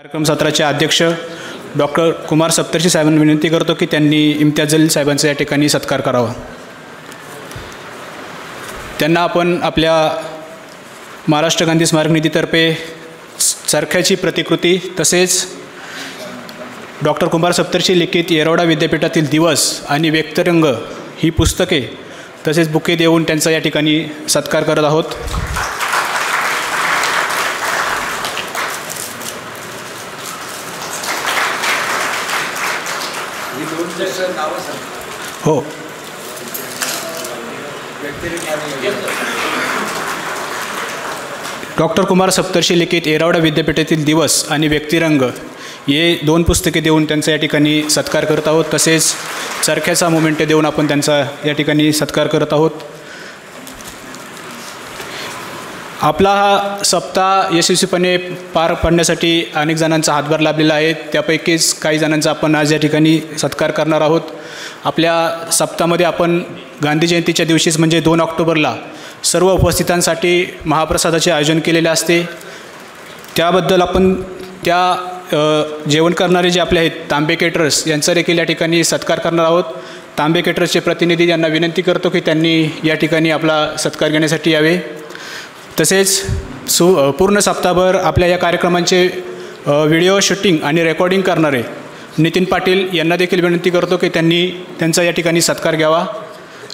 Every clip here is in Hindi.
कार्यक्रम सत्राचे अध्यक्ष डॉक्टर कुमार सप्तर्षी साहेबांना विनंती करतो की त्यांनी इम्तियाज जलील साहेबांचा या ठिकाणी सत्कार करावा। त्यांना आपण आपल्या महाराष्ट्र गांधी स्मारक निधीतर्फे चरख्याची प्रतिकृती तसेच डॉक्टर कुमार सप्तर्षी लिखित येरवडा विद्यापीठातील दिवस आणि व्यक्तिरंग ही पुस्तके तसेच बुके देऊन त्यांचा या ठिकाणी सत्कार करत आहोत। हो, डॉक्टर कुमार सप्तर्षी लिखित येरवडा विद्यापीठातील दिवस आणि व्यक्तिरंग हे दोन पुस्तके देऊन त्यांचा या ठिकाणी सत्कार करत आहोत। तसेच चरख्याचा मोमेंट देऊन आपण त्यांचा या ठिकाणी सत्कार करत आहोत। आपला हा सप्ताह यशस्वीपणे पार पाडण्यासाठी अनेक जणांचा हातभार लाभलेला आहे, त्यापैकीच काही जणांचा आपण आज या ठिकाणी सत्कार करणार आहोत। आपल्या सप्ताहामध्ये आपण गांधी जयंतीच्या दिवशीच म्हणजे 2 ऑक्टोबरला सर्व उपस्थितांसाठी महाप्रसादाचे आयोजन केलेले असते। त्याबद्दल आपण जेवण करणारे जे आपले आहेत तांबे केटरर्स यांचा देखील या ठिकाणी सत्कार करणार आहोत। तांबे केटरर्सचे प्रतिनिधी यांना विनंती करतो की त्यांनी या ठिकाणी आपला सत्कार घेण्यासाठी यावे। तसेच पूर्ण सप्ताहभर आपल्या या कार्यक्रमांचे व्हिडिओ शूटिंग आणि रेकॉर्डिंग करणारे नितीन पाटील यांना देखील विनंती करतो की त्यांनी त्यांचा या ठिकाणी सत्कार घ्यावा।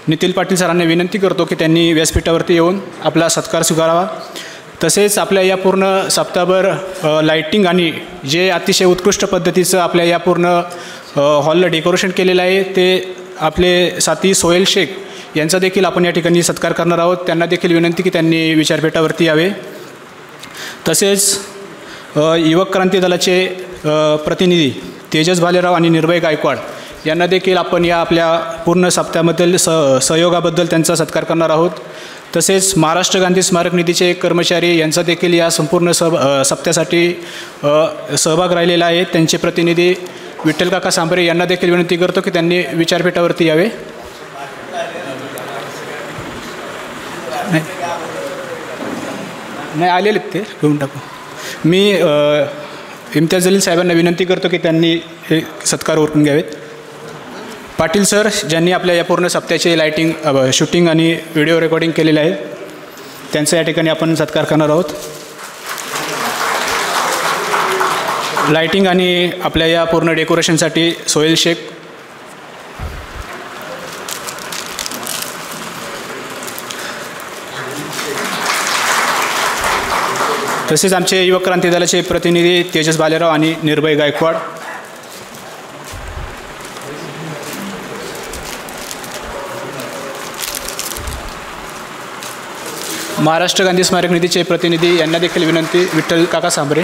नितीन पाटील सरांना विनंती करतो की त्यांनी व्यासपीठावरती येऊन आपला सत्कार स्वीकारावा। तसेच आपल्या या पूर्ण सप्ताहभर लाईटिंग आणि जे अतिशय उत्कृष्ट पद्धतीचं आपल्या या पूर्ण हॉलला डेकोरेशन केलेलं आहे ते आपले साथी सोहेल शेख यांचा देखील आपण या ठिकाणी सत्कार करणार आहोत। त्यांना देखील विनंती की त्यांनी विचारपीठावरती यावे। तसेच युवक क्रांती दलाचे प्रतिनिधी तेजस भालेराव आणि निर्भय गायकवाड यांना देखील आपण या आपल्या पूर्ण सप्ताहाबद्दल सहयोगाबद्दल त्यांचा सत्कार करणार आहोत। तसेच महाराष्ट्र गांधी स्मारक निधीचे कर्मचारी यांचा देखील या संपूर्ण सप्त्यासाठी सहभाग राहिलेला आहे। त्यांचे प्रतिनिधी विठ्ठल काका सांबरे यांना देखील विनंती करतो की त्यांनी विचारपीठावरती यावे। नाही आलेले ते घेऊन टाकू। मी इम्तियाज जलील साहेबांना विनंती करतो की त्यांनी हे सत्कार ओळखून घ्यावेत। पाटील सर ज्यांनी आपल्या या पूर्ण सप्त्याचे लाईटिंग शूटिंग आणि व्हिडिओ रेकॉर्डिंग केलेले आहे त्यांचा या ठिकाणी आपण सत्कार करणार आहोत। लाईटिंग आणि आपल्या या पूर्ण डेकोरेशनसाठी सोहेल शेख, तसेच आमचे युवक क्रांती दलाचे प्रतिनिधी तेजस भालेराव आणि निर्भय गायकवाड, महाराष्ट्र गांधी स्मारक निधीचे प्रतिनिधी यांना देखील विनंती विठ्ठल काका सांबरे,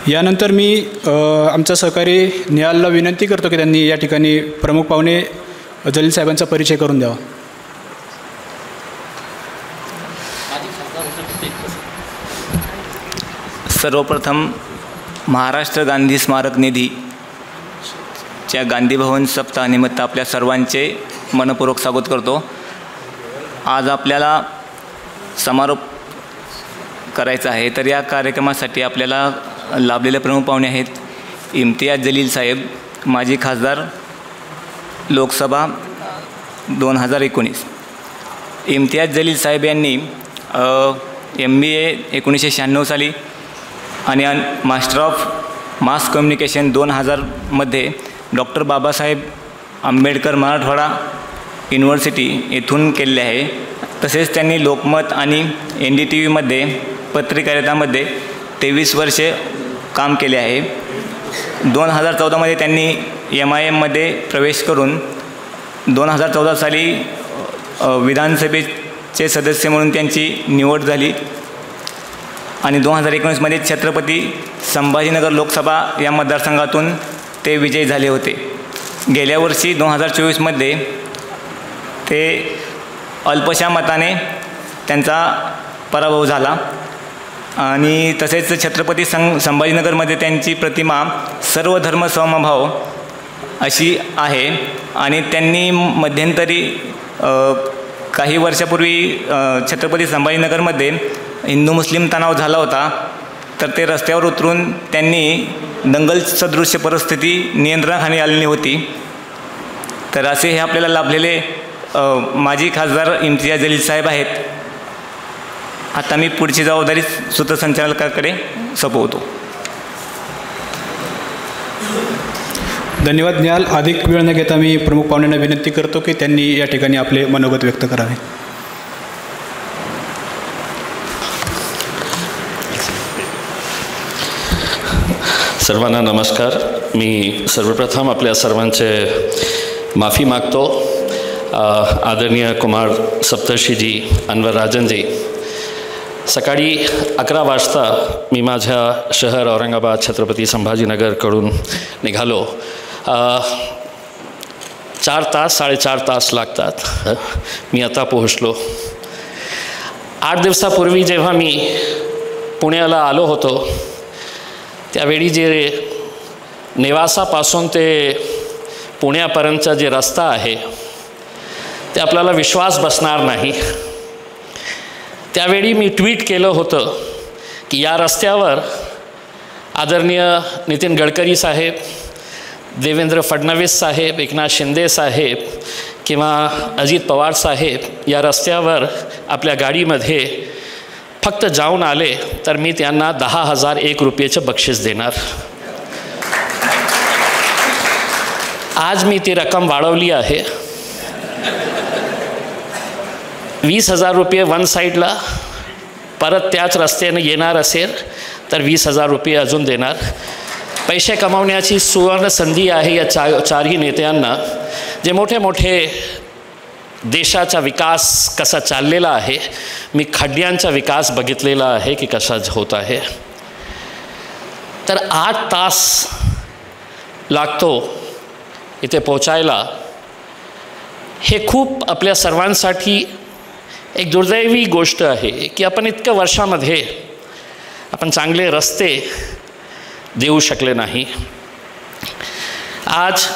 यानंतर मी आमचा सहकारी निहालला विनंती करतो की त्यांनी या ठिकाणी प्रमुख पाहुणे जलील साहेबांचा परिचय करून द्यावा। सर्वप्रथम महाराष्ट्र गांधी स्मारक निधीच्या गांधी भवन सप्ताहानिमित्त आपल्या सर्वांचे मनपूर्वक स्वागत करतो। आज आपल्याला समारोप करायचा आहे, तर या कार्यक्रमासाठी आपल्याला लाभलेले प्रमुख पाहुणे आहेत इम्तियाज जलील साहेब, माजी खासदार लोकसभा 2019। इम्तियाज जलील साहेब यांनी MBA 1996 साली आणि मास्टर ऑफ मास कम्युनिकेशन 2000मध्ये डॉक्टर बाबासाहेब आंबेडकर मराठवाडा युनिव्हर्सिटी येथून केलेले आहे। तसेच त्यांनी लोकमत आणि NDTVमध्ये पत्रकारितामध्ये 23 वर्षे काम केले आहे। 2014मध्ये त्यांनी MIMमध्ये प्रवेश करून 2014 साली विधानसभेचे सदस्य म्हणून त्यांची निवड झाली आणि 2019मध्ये छत्रपती संभाजीनगर लोकसभा या मतदारसंघातून ते विजयी झाले होते। गेल्या वर्षी 2024मध्ये ते अल्पशा मताने त्यांचा पराभव झाला आणि तसेच छत्रपती संभाजीनगरमध्ये त्यांची प्रतिमा सर्व धर्म समभाव अशी आहे आणि त्यांनी मध्यंतरी काही वर्षापूर्वी छत्रपती संभाजीनगरमध्ये हिंदू मुस्लिम तणाव झाला होता, तर ते रस्त्यावर उतरून त्यांनी दंगल सदृश्य परिस्थिती नियंत्रणाखाली आणली होती. तर असे हे आपल्याला लाभलेले माजी खासदार इम्तियाज जलील साहेब आहेत. आता मी पुढची जबाबदारी सूत्रसंचालकाकडे सोपवतो. धन्यवाद निहाल. अधिक वेळ न घेता मी प्रमुख पाहुण्यांना विनंती करतो की त्यांनी या ठिकाणी आपले मनोगत व्यक्त करावे. सर्वांना नमस्कार. मी सर्वप्रथम आपल्या सर्वांचे माफी मागतो. आदरणीय कुमार सप्तर्षीजी, अनवर राजनजी, सकाळी 11 वाजता मी माझ्या शहर औरंगाबाद छत्रपती संभाजीनगरकडून निघालो. 4 तास 4.5 तास लागतात. मी आता पोहोचलो. 8 दिवसापूर्वी जेव्हा मी पुण्याला आलो होतो त्यावेळी जे नेवासापासून ते पुण्यापर्यंतचा जे रस्ता आहे ते आपल्याला विश्वास बसणार नाही. त्यावेळी मी ट्विट केलं होतं की या रस्त्यावर आदरणीय नितीन गडकरी साहेब, देवेंद्र फडणवीस साहेब, एकनाथ शिंदे साहेब किंवा अजित पवार साहेब या रस्त्यावर आपल्या गाडीमध्ये फक्त जाऊन आले तर मी त्यांना 10,001 रुपयेचं बक्षीस देणार. आज मी ती रक्कम वाढवली आहे. 20,000 रुपये वन साईडला, परत त्याच रस्त्याने येणार असेल तर 20,000 रुपये अजून देणार. पैसे कमावण्याची सुवर्ण संधी आहे या चारही नेत्यांना, जे मोठे मोठे देशाचा विकास कसा चाललेला आहे. मी खड्ड्यांचा विकास बघितलेला आहे की कसा होत आहे. तर 8 तास लागतो इथे पोचायला. हे खूप आपल्या सर्वांसाठी एक दुर्दैवी गोष्ट आहे की आपण इतक्या वर्षामध्ये आपण चांगले रस्ते देऊ शकले नाही. आज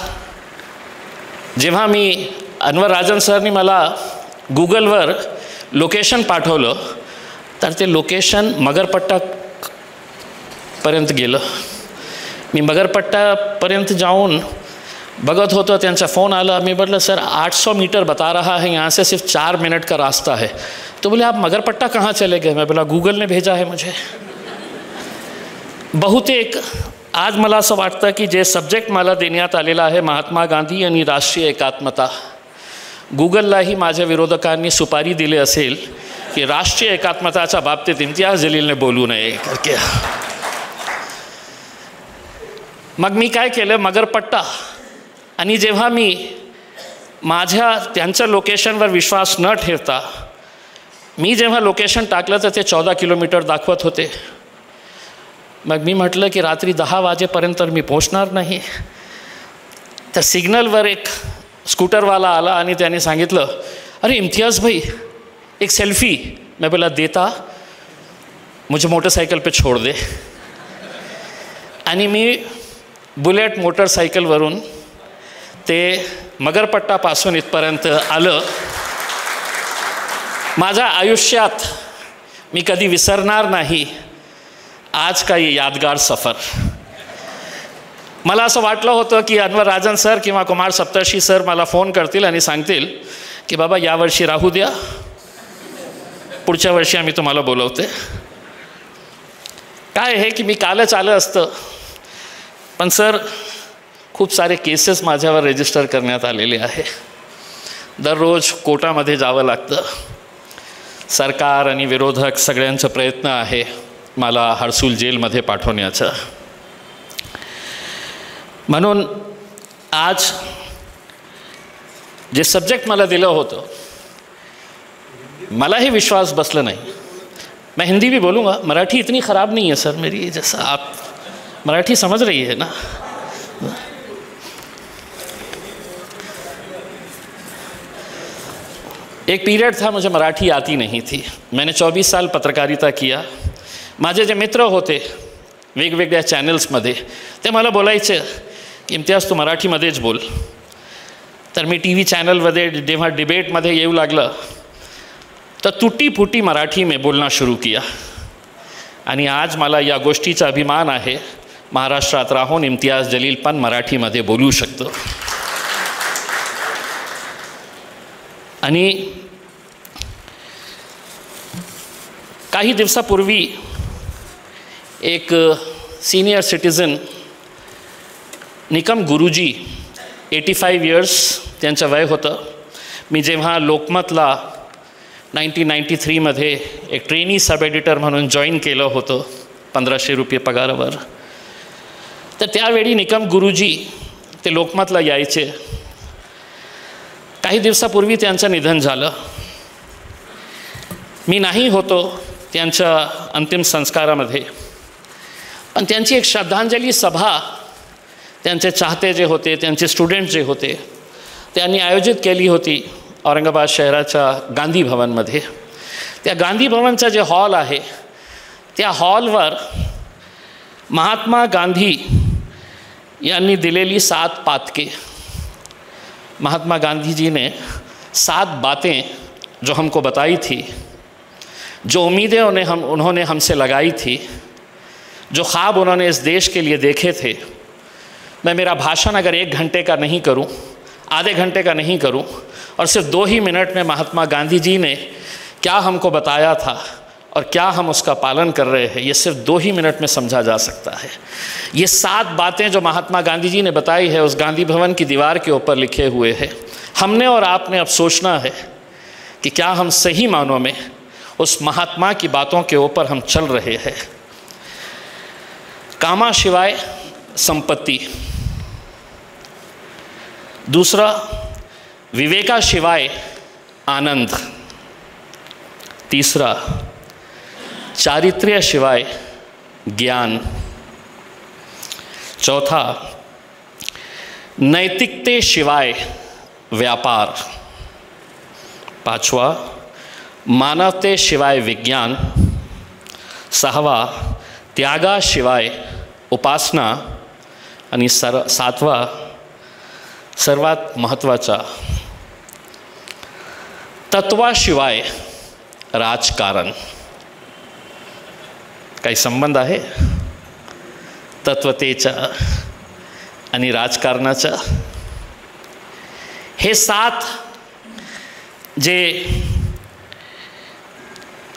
जेव्हा मी अनवर राजन सरनी मला गूगलवर लोकेशन पाठवलं तर ते लोकेशन मगरपट्टापर्यंत गेलं. मी मगरपट्टापर्यंत जाऊन बगत होतो, त्यांचा फ़ोन आला. मैं बोला सर 800 मीटर बता रहा है, यहाँ से सिर्फ 4 मिनट का रास्ता है. तो बोले आप मगरपट्टा कहाँ चले गए? मैं बोला गूगल ने भेजा है मुझे. बहुतेक आज मला असं वाटतं की जे सब्जेक्ट मला देण्यात आलेला आहे महात्मा गांधी आणि राष्ट्रीय एकात्मता, गूगललाही माझ्या विरोधकांनी सुपारी दिली असेल की राष्ट्रीय एकात्मताच्या बाबतीत इम्तियाज जलीलने बोलू नये करके. मग मी काय केलं, मगरपट्टा. आणि जेव्हा मी त्यांच्या लोकेशनवर विश्वास न ठेवता मी जेव्हा लोकेशन टाकलं तर ते 14 किलोमीटर दाखवत होते. मग मी म्हटलं की रात्री 10 वाजेपर्यंत मी पोहोचणार नाही. तर सिग्नलवर एक स्कूटरवाला आला आणि त्याने सांगितलं, अरे इम्तियाज़ भाई एक सेल्फी. मैं बोला देता, मुझे मोटरसाइकिल पे छोड़ दे. आणि मी बुलेट मोटरसायकलवरून ते मगरपट्टापासून इथपर्यंत आलं. माझ्या आयुष्यात मी कधी विसरणार नाही आज का ये यादगार सफ़र. मला असं वाटलं होतं की अनवर राजन सर किंवा कुमार सप्तर्षी सर मला फ़ोन करतील आणि सांगतील की बाबा यावर्षी राहू द्या, पुढच्या वर्षी आम्ही तुम्हाला बोलवते. काय आहे की मी कालच आलं असतं, पण सर खूप सारे केसेस माझ्यावर रजिस्टर करण्यात आलेले आहे. दररोज कोर्टामध्ये जावं लागतं. सरकार आणि विरोधक सगळ्यांचा प्रयत्न आहे मला हर्सूल जेलमध्ये पाठवण्याचा. म्हणून आज जे सब्जेक्ट मला दिलं होतं मलाही विश्वास बसला नहीं. मैं हिंदी भी बोलूँगा, मराठी इतनी ख़राब नहीं है सर मेरी, जैसा आप मराठी समझ रही है ना. एक पीरियड था मुझे मराठी आती नहीं थी. मैंने 24 साल पत्रकारिता किया. माझे जे मित्र होते वेगवेगळ्या चॅनल्समध्ये ते मला बोलायचे की इम्तियाज तू मराठीमध्येच बोल. तर मी टी व्ही चॅनलमध्ये जेव्हा डिबेटमध्ये येऊ लागलं तर तुटी मराठी में बोलना शुरू किया. आणि आज मला या गोष्टीचा अभिमान आहे, महाराष्ट्रात राहून इम्तियाज जलील पण मराठीमध्ये बोलू शकतो. आणि काही दिवसापूर्वी एक सीनियर सिटीजन निकम गुरुजी 85 इयर्स त्यांचं वय होतं. मी जेव्हा लोकमतला 1993मध्ये एक ट्रेनी सब एडिटर म्हणून जॉईन केलं होतं 1500 रुपये पगारावर, तर त्यावेळी निकम गुरुजी ते लोकमतला यायचे. काही दिवसापूर्वी त्यांचं निधन झालं. मी नाही होतो त्यांच्या अंतिम संस्कारामध्ये, पण त्यांची एक श्रद्धांजली सभा त्यांचे चाहते जे होते, त्यांचे स्टुडंट जे होते, त्यांनी आयोजित केली होती औरंगाबाद शहराच्या गांधी भवनमध्ये. त्या गांधी भवनचा जे हॉल आहे त्या हॉलवर महात्मा गांधी यांनी दिलेली 7 पातके, महात्मा गांधी जी ने 7 बातें जो हमको बताई थी, जो उम्मीदें उन्होंने हमसे लगाई थी, जो ख्वाब उन्होंने इस देश के लिए देखे थे. मैं मेरा भाषण अगर 1 घंटे का नहीं करूं, आधे घंटे का नहीं करूं, और सिर्फ 2 ही मिनट में महात्मा गांधी जी ने क्या हमको बताया था और क्या हम उसका पालन कर रहे हैं, ये सिर्फ 2 ही मिनट में समझा जा सकता है. ये 7 बातें जो महात्मा गांधी जी ने बताई है उस गांधी भवन की दीवार के ऊपर लिखे हुए हैं. हमने और आपने अब सोचना है कि क्या हम सही मानों में उस महात्मा की बातों के ऊपर हम चल रहे हैं. कामा शिवाय संपत्ति, दूसरा विवेका शिवाय आनंद, तीसरा चारित्र्य शिवाय ज्ञान, चौथा नैतिकते शिवाय व्यापार, पांचवा मानवते शिवाय विज्ञान, 6वा त्यागा शिवाय उपासना, आणि 7वा सर्वात महत्त्वाचा तत्वाशिवाय राजकारण. काही संबंध आहे तत्वतेचा आणि राजकारणाचा? हे 7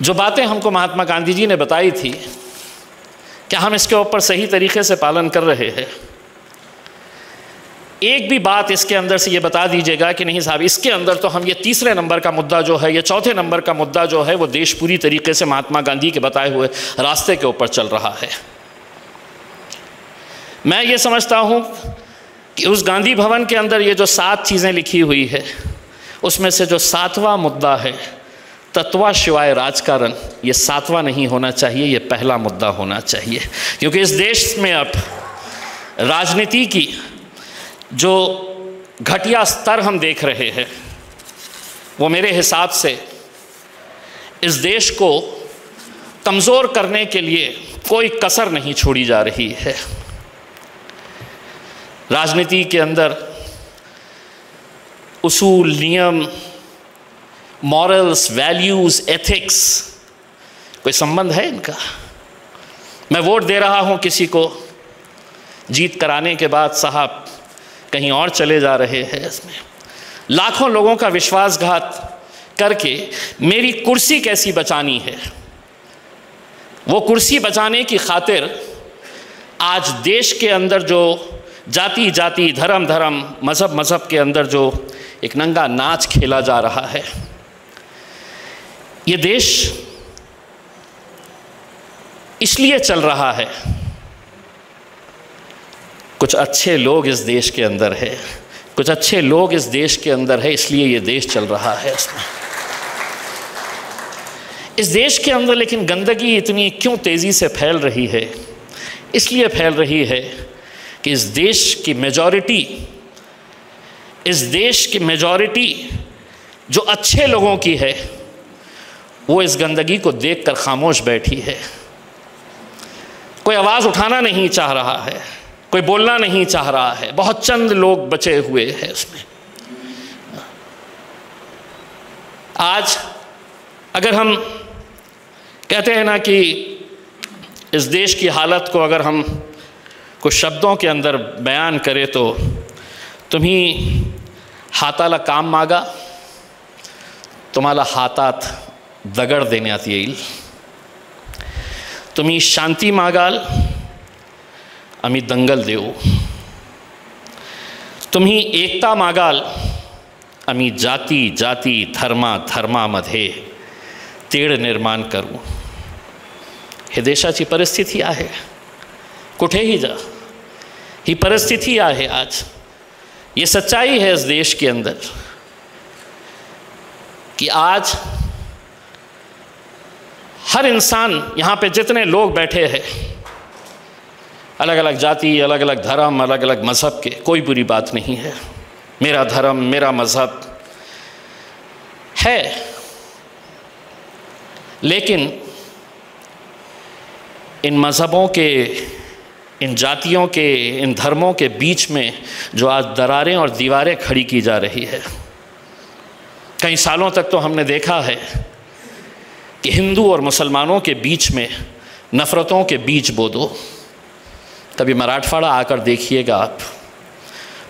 जो बातें हमको महात्मा गांधी जी ने बताई थी, क्या हम इसके ऊपर सही तरीके से पालन कर रहे हैं? एक भी बात इसके अंदर से ये बता दीजिएगा कि नहीं साहब, इसके अंदर तो हम ये 3रे नंबर का मुद्दा जो है, ये 4थे नंबर का मुद्दा जो है, वो देश पूरी तरीके से महात्मा गांधी के बताए हुए रास्ते के ऊपर चल रहा है. मैं ये समझता हूँ कि उस गांधी भवन के अंदर ये जो 7 चीज़ें लिखी हुई है, उसमें से जो 7वां मुद्दा है तत्वा शिवाय राजकारण, ये 7वां नहीं होना चाहिए, ये पहला मुद्दा होना चाहिए. क्योंकि इस देश में अब राजनीति की जो घटिया स्तर हम देख रहे हैं, वो मेरे हिसाब से इस देश को कमज़ोर करने के लिए कोई कसर नहीं छोड़ी जा रही है. राजनीति के अंदर उसूल, नियम, मॉरल्स, वैल्यूज़, एथिक्स, कोई संबंध है इनका? मैं वोट दे रहा हूँ किसी को, जीत कराने के बाद साहब कहीं और चले जा रहे हैं. इसमें लाखों लोगों का विश्वासघात करके मेरी कुर्सी कैसी बचानी है, वो कुर्सी बचाने की खातिर आज देश के अंदर जो जाति जाति, धर्म धर्म, मज़हब मज़हब के अंदर जो एक नंगा नाच खेला जा रहा है, ये देश इसलिए चल रहा है, कुछ अच्छे लोग इस देश के अंदर है, कुछ अच्छे लोग इस देश के अंदर है, इसलिए ये देश चल रहा है. इसमें इस देश के अंदर लेकिन गंदगी इतनी क्यों तेज़ी से फैल रही है? इसलिए फैल रही है कि इस देश की मेजॉरिटी जो अच्छे लोगों की है, वो इस गंदगी को देखकर खामोश बैठी है. कोई आवाज़ उठाना नहीं चाह रहा है. कोई बोलना नहीं चाह रहा है, बहुत चंद लोग बचे हुए हैं उसमें। आज अगर हम कहते हैं ना कि इस देश की हालत को अगर हम कुछ शब्दों के अंदर बयान करें तो तुम्ही हाताला काम मागा, तुम्हाला हातात दगड देण्यात येईल. तुम्ही शांती मागाल, आम्ही दंगल देऊ. तुम्ही एकता मागाल, आम्ही जाती जाती धर्मामध्ये तेढ निर्माण करू. हे देशाची परिस्थिती आहे. कुठेही जा, ही परिस्थिती आहे आज. ये सच्चाई है इस देश के अंदर कि आज हर इंसान, यहाँ पे जितने लोग बैठे हैं, अलग अलग जाति, अलग अलग धर्म, अलग अलग मज़हब के, कोई बुरी बात नहीं है. मेरा धर्म, मेरा मज़हब है, लेकिन इन मज़हबों के, इन जातियों के, इन धर्मों के बीच में जो आज दरारें और दीवारें खड़ी की जा रही है, कई सालों तक तो हमने देखा है कि हिंदू और मुसलमानों के बीच में नफ़रतों के बीज बो दो. कभी मराठवाड़ा आकर देखिएगा आप,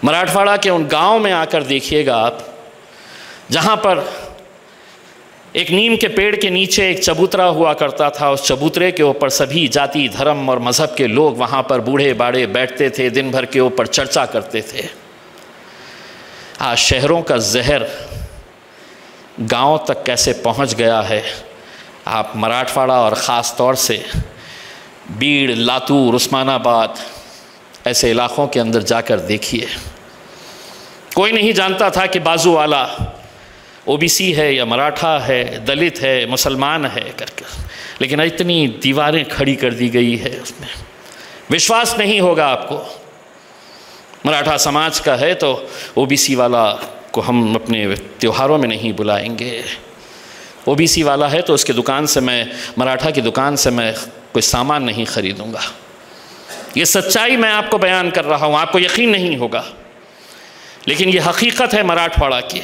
मराठवाड़ा के उन गांव में आकर देखिएगा आप, जहां पर एक नीम के पेड़ के नीचे एक चबूतरा हुआ करता था. उस चबूतरे के ऊपर सभी जाति, धर्म और मज़हब के लोग वहाँ पर बूढ़े बाड़े बैठते थे, दिन भर के ऊपर चर्चा करते थे. आज शहरों का जहर गांव तक कैसे पहुँच गया है, आप मराठवाड़ा और ख़ास तौर से बीड़, लातूर, उस्मानाबाद ऐसे इलाक़ों के अंदर जाकर देखिए. कोई नहीं जानता था कि बाजू वाला ओबीसी है या मराठा है, दलित है, मुसलमान है करके, लेकिन इतनी दीवारें खड़ी कर दी गई है, उसमें विश्वास नहीं होगा आपको. मराठा समाज का है तो ओबीसी वाला को हम अपने त्योहारों में नहीं बुलाएंगे. ओबीसी वाला है तो उसकी दुकान से मैं, मराठा की दुकान से मैं कोई सामान नहीं ख़रीदूँगा. ये सच्चाई मैं आपको बयान कर रहा हूँ, आपको यकीन नहीं होगा, लेकिन ये हकीकत है मराठवाड़ा की.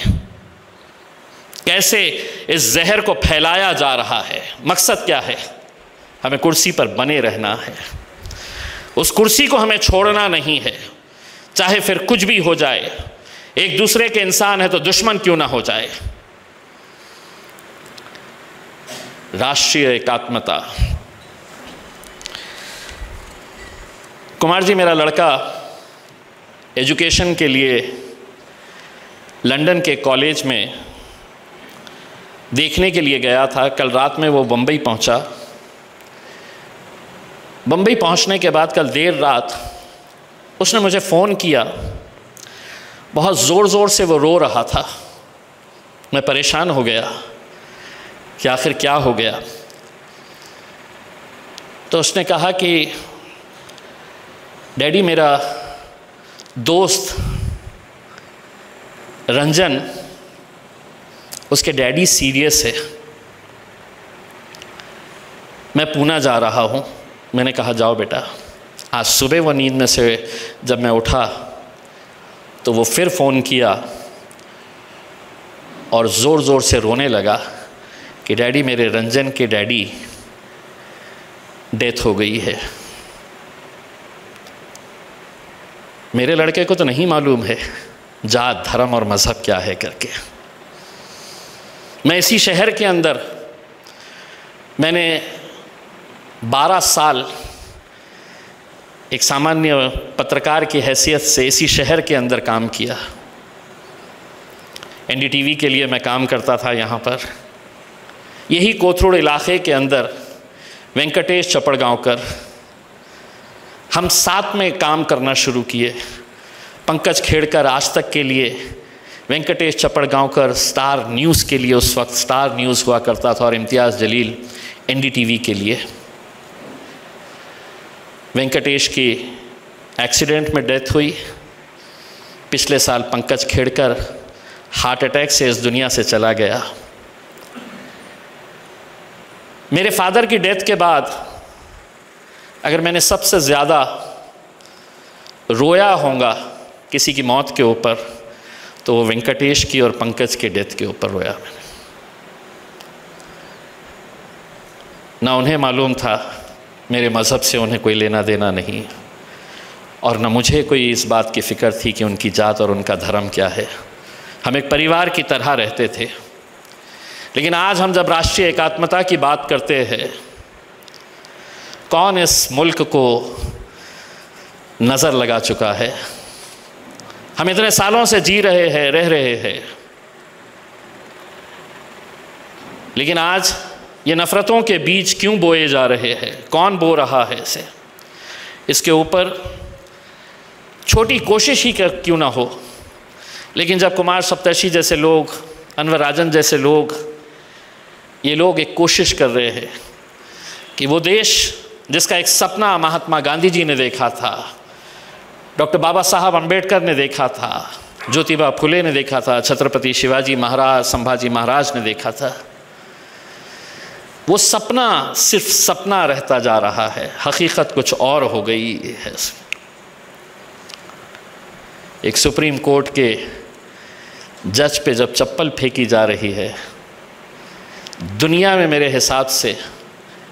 कैसे इस जहर को फैलाया जा रहा है. मकसद क्या है? हमें कुर्सी पर बने रहना है. उस कुर्सी को हमें छोड़ना नहीं है, चाहे फिर कुछ भी हो जाए. एक दूसरे के इंसान है तो दुश्मन क्यों ना हो जाए. राष्ट्रीय एकात्मता. कुमार जी, मेरा लड़का एजुकेशन के लिए लंदन के कॉलेज में देखने के लिए गया था. कल रात में वो बम्बई पहुंचा. बम्बई पहुंचने के बाद कल देर रात उसने मुझे फ़ोन किया. बहुत ज़ोर ज़ोर से वो रो रहा था. मैं परेशान हो गया कि आखिर क्या हो गया. तो उसने कहा कि डैडी, मेरा दोस्त रंजन, उसके डैडी सीरियस है, मैं पूना जा रहा हूँ. मैंने कहा जाओ बेटा. आज सुबह वो नींद में से जब मैं उठा तो वो फिर फ़ोन किया और ज़ोर ज़ोर से रोने लगा कि डैडी, मेरे रंजन के डैडी डेथ हो गई है. मेरे लड़के को तो नहीं मालूम है जात, धर्म और मज़हब क्या है करके. मैं इसी शहर के अंदर मैंने 12 साल एक सामान्य पत्रकार की हैसियत से इसी शहर के अंदर काम किया. एनडीटीवी के लिए मैं काम करता था यहाँ पर. यही कोथरूड इलाके के अंदर वेंकटेश चपड़गांवकर, हम साथ में काम करना शुरू किए. पंकज खेड़कर आज तक के लिए, वेंकटेश चपड़गांवकर स्टार न्यूज़ के लिए, उस वक्त स्टार न्यूज़ हुआ करता था, और इम्तियाज़ जलील एनडीटीवी के लिए. वेंकटेश की एक्सीडेंट में डेथ हुई. पिछले साल पंकज खेड़कर हार्ट अटैक से इस दुनिया से चला गया. मेरे फादर की डेथ के बाद अगर मैंने सबसे ज़्यादा रोया होगा किसी की मौत के ऊपर तो वो वेंकटेश की और पंकज के डेथ के ऊपर रोया मैंने। ना उन्हें मालूम था मेरे मज़हब से उन्हें कोई लेना देना नहीं, और न मुझे कोई इस बात की फ़िक्र थी कि उनकी जात और उनका धर्म क्या है। हम एक परिवार की तरह रहते थे। लेकिन आज हम जब राष्ट्रीय एकात्मता की बात करते हैं, कौन इस मुल्क को नज़र लगा चुका है? हम इतने सालों से जी रहे हैं, रह रहे हैं, लेकिन आज ये नफ़रतों के बीज क्यों बोए जा रहे हैं? कौन बो रहा है इसे? इसके ऊपर छोटी कोशिश ही क्यों ना हो, लेकिन जब कुमार सप्तर्षि जैसे लोग, अनवर राजन जैसे लोग, ये लोग एक कोशिश कर रहे हैं कि वो देश जिसका एक सपना महात्मा गांधी जी ने देखा था, डॉक्टर बाबा साहब अम्बेडकर ने देखा था, ज्योतिबा फुले ने देखा था, छत्रपति शिवाजी महाराज, संभाजी महाराज ने देखा था, वो सपना सिर्फ सपना रहता जा रहा है, हकीकत कुछ और हो गई है। एक सुप्रीम कोर्ट के जज पे जब चप्पल फेंकी जा रही है, दुनिया में मेरे हिसाब से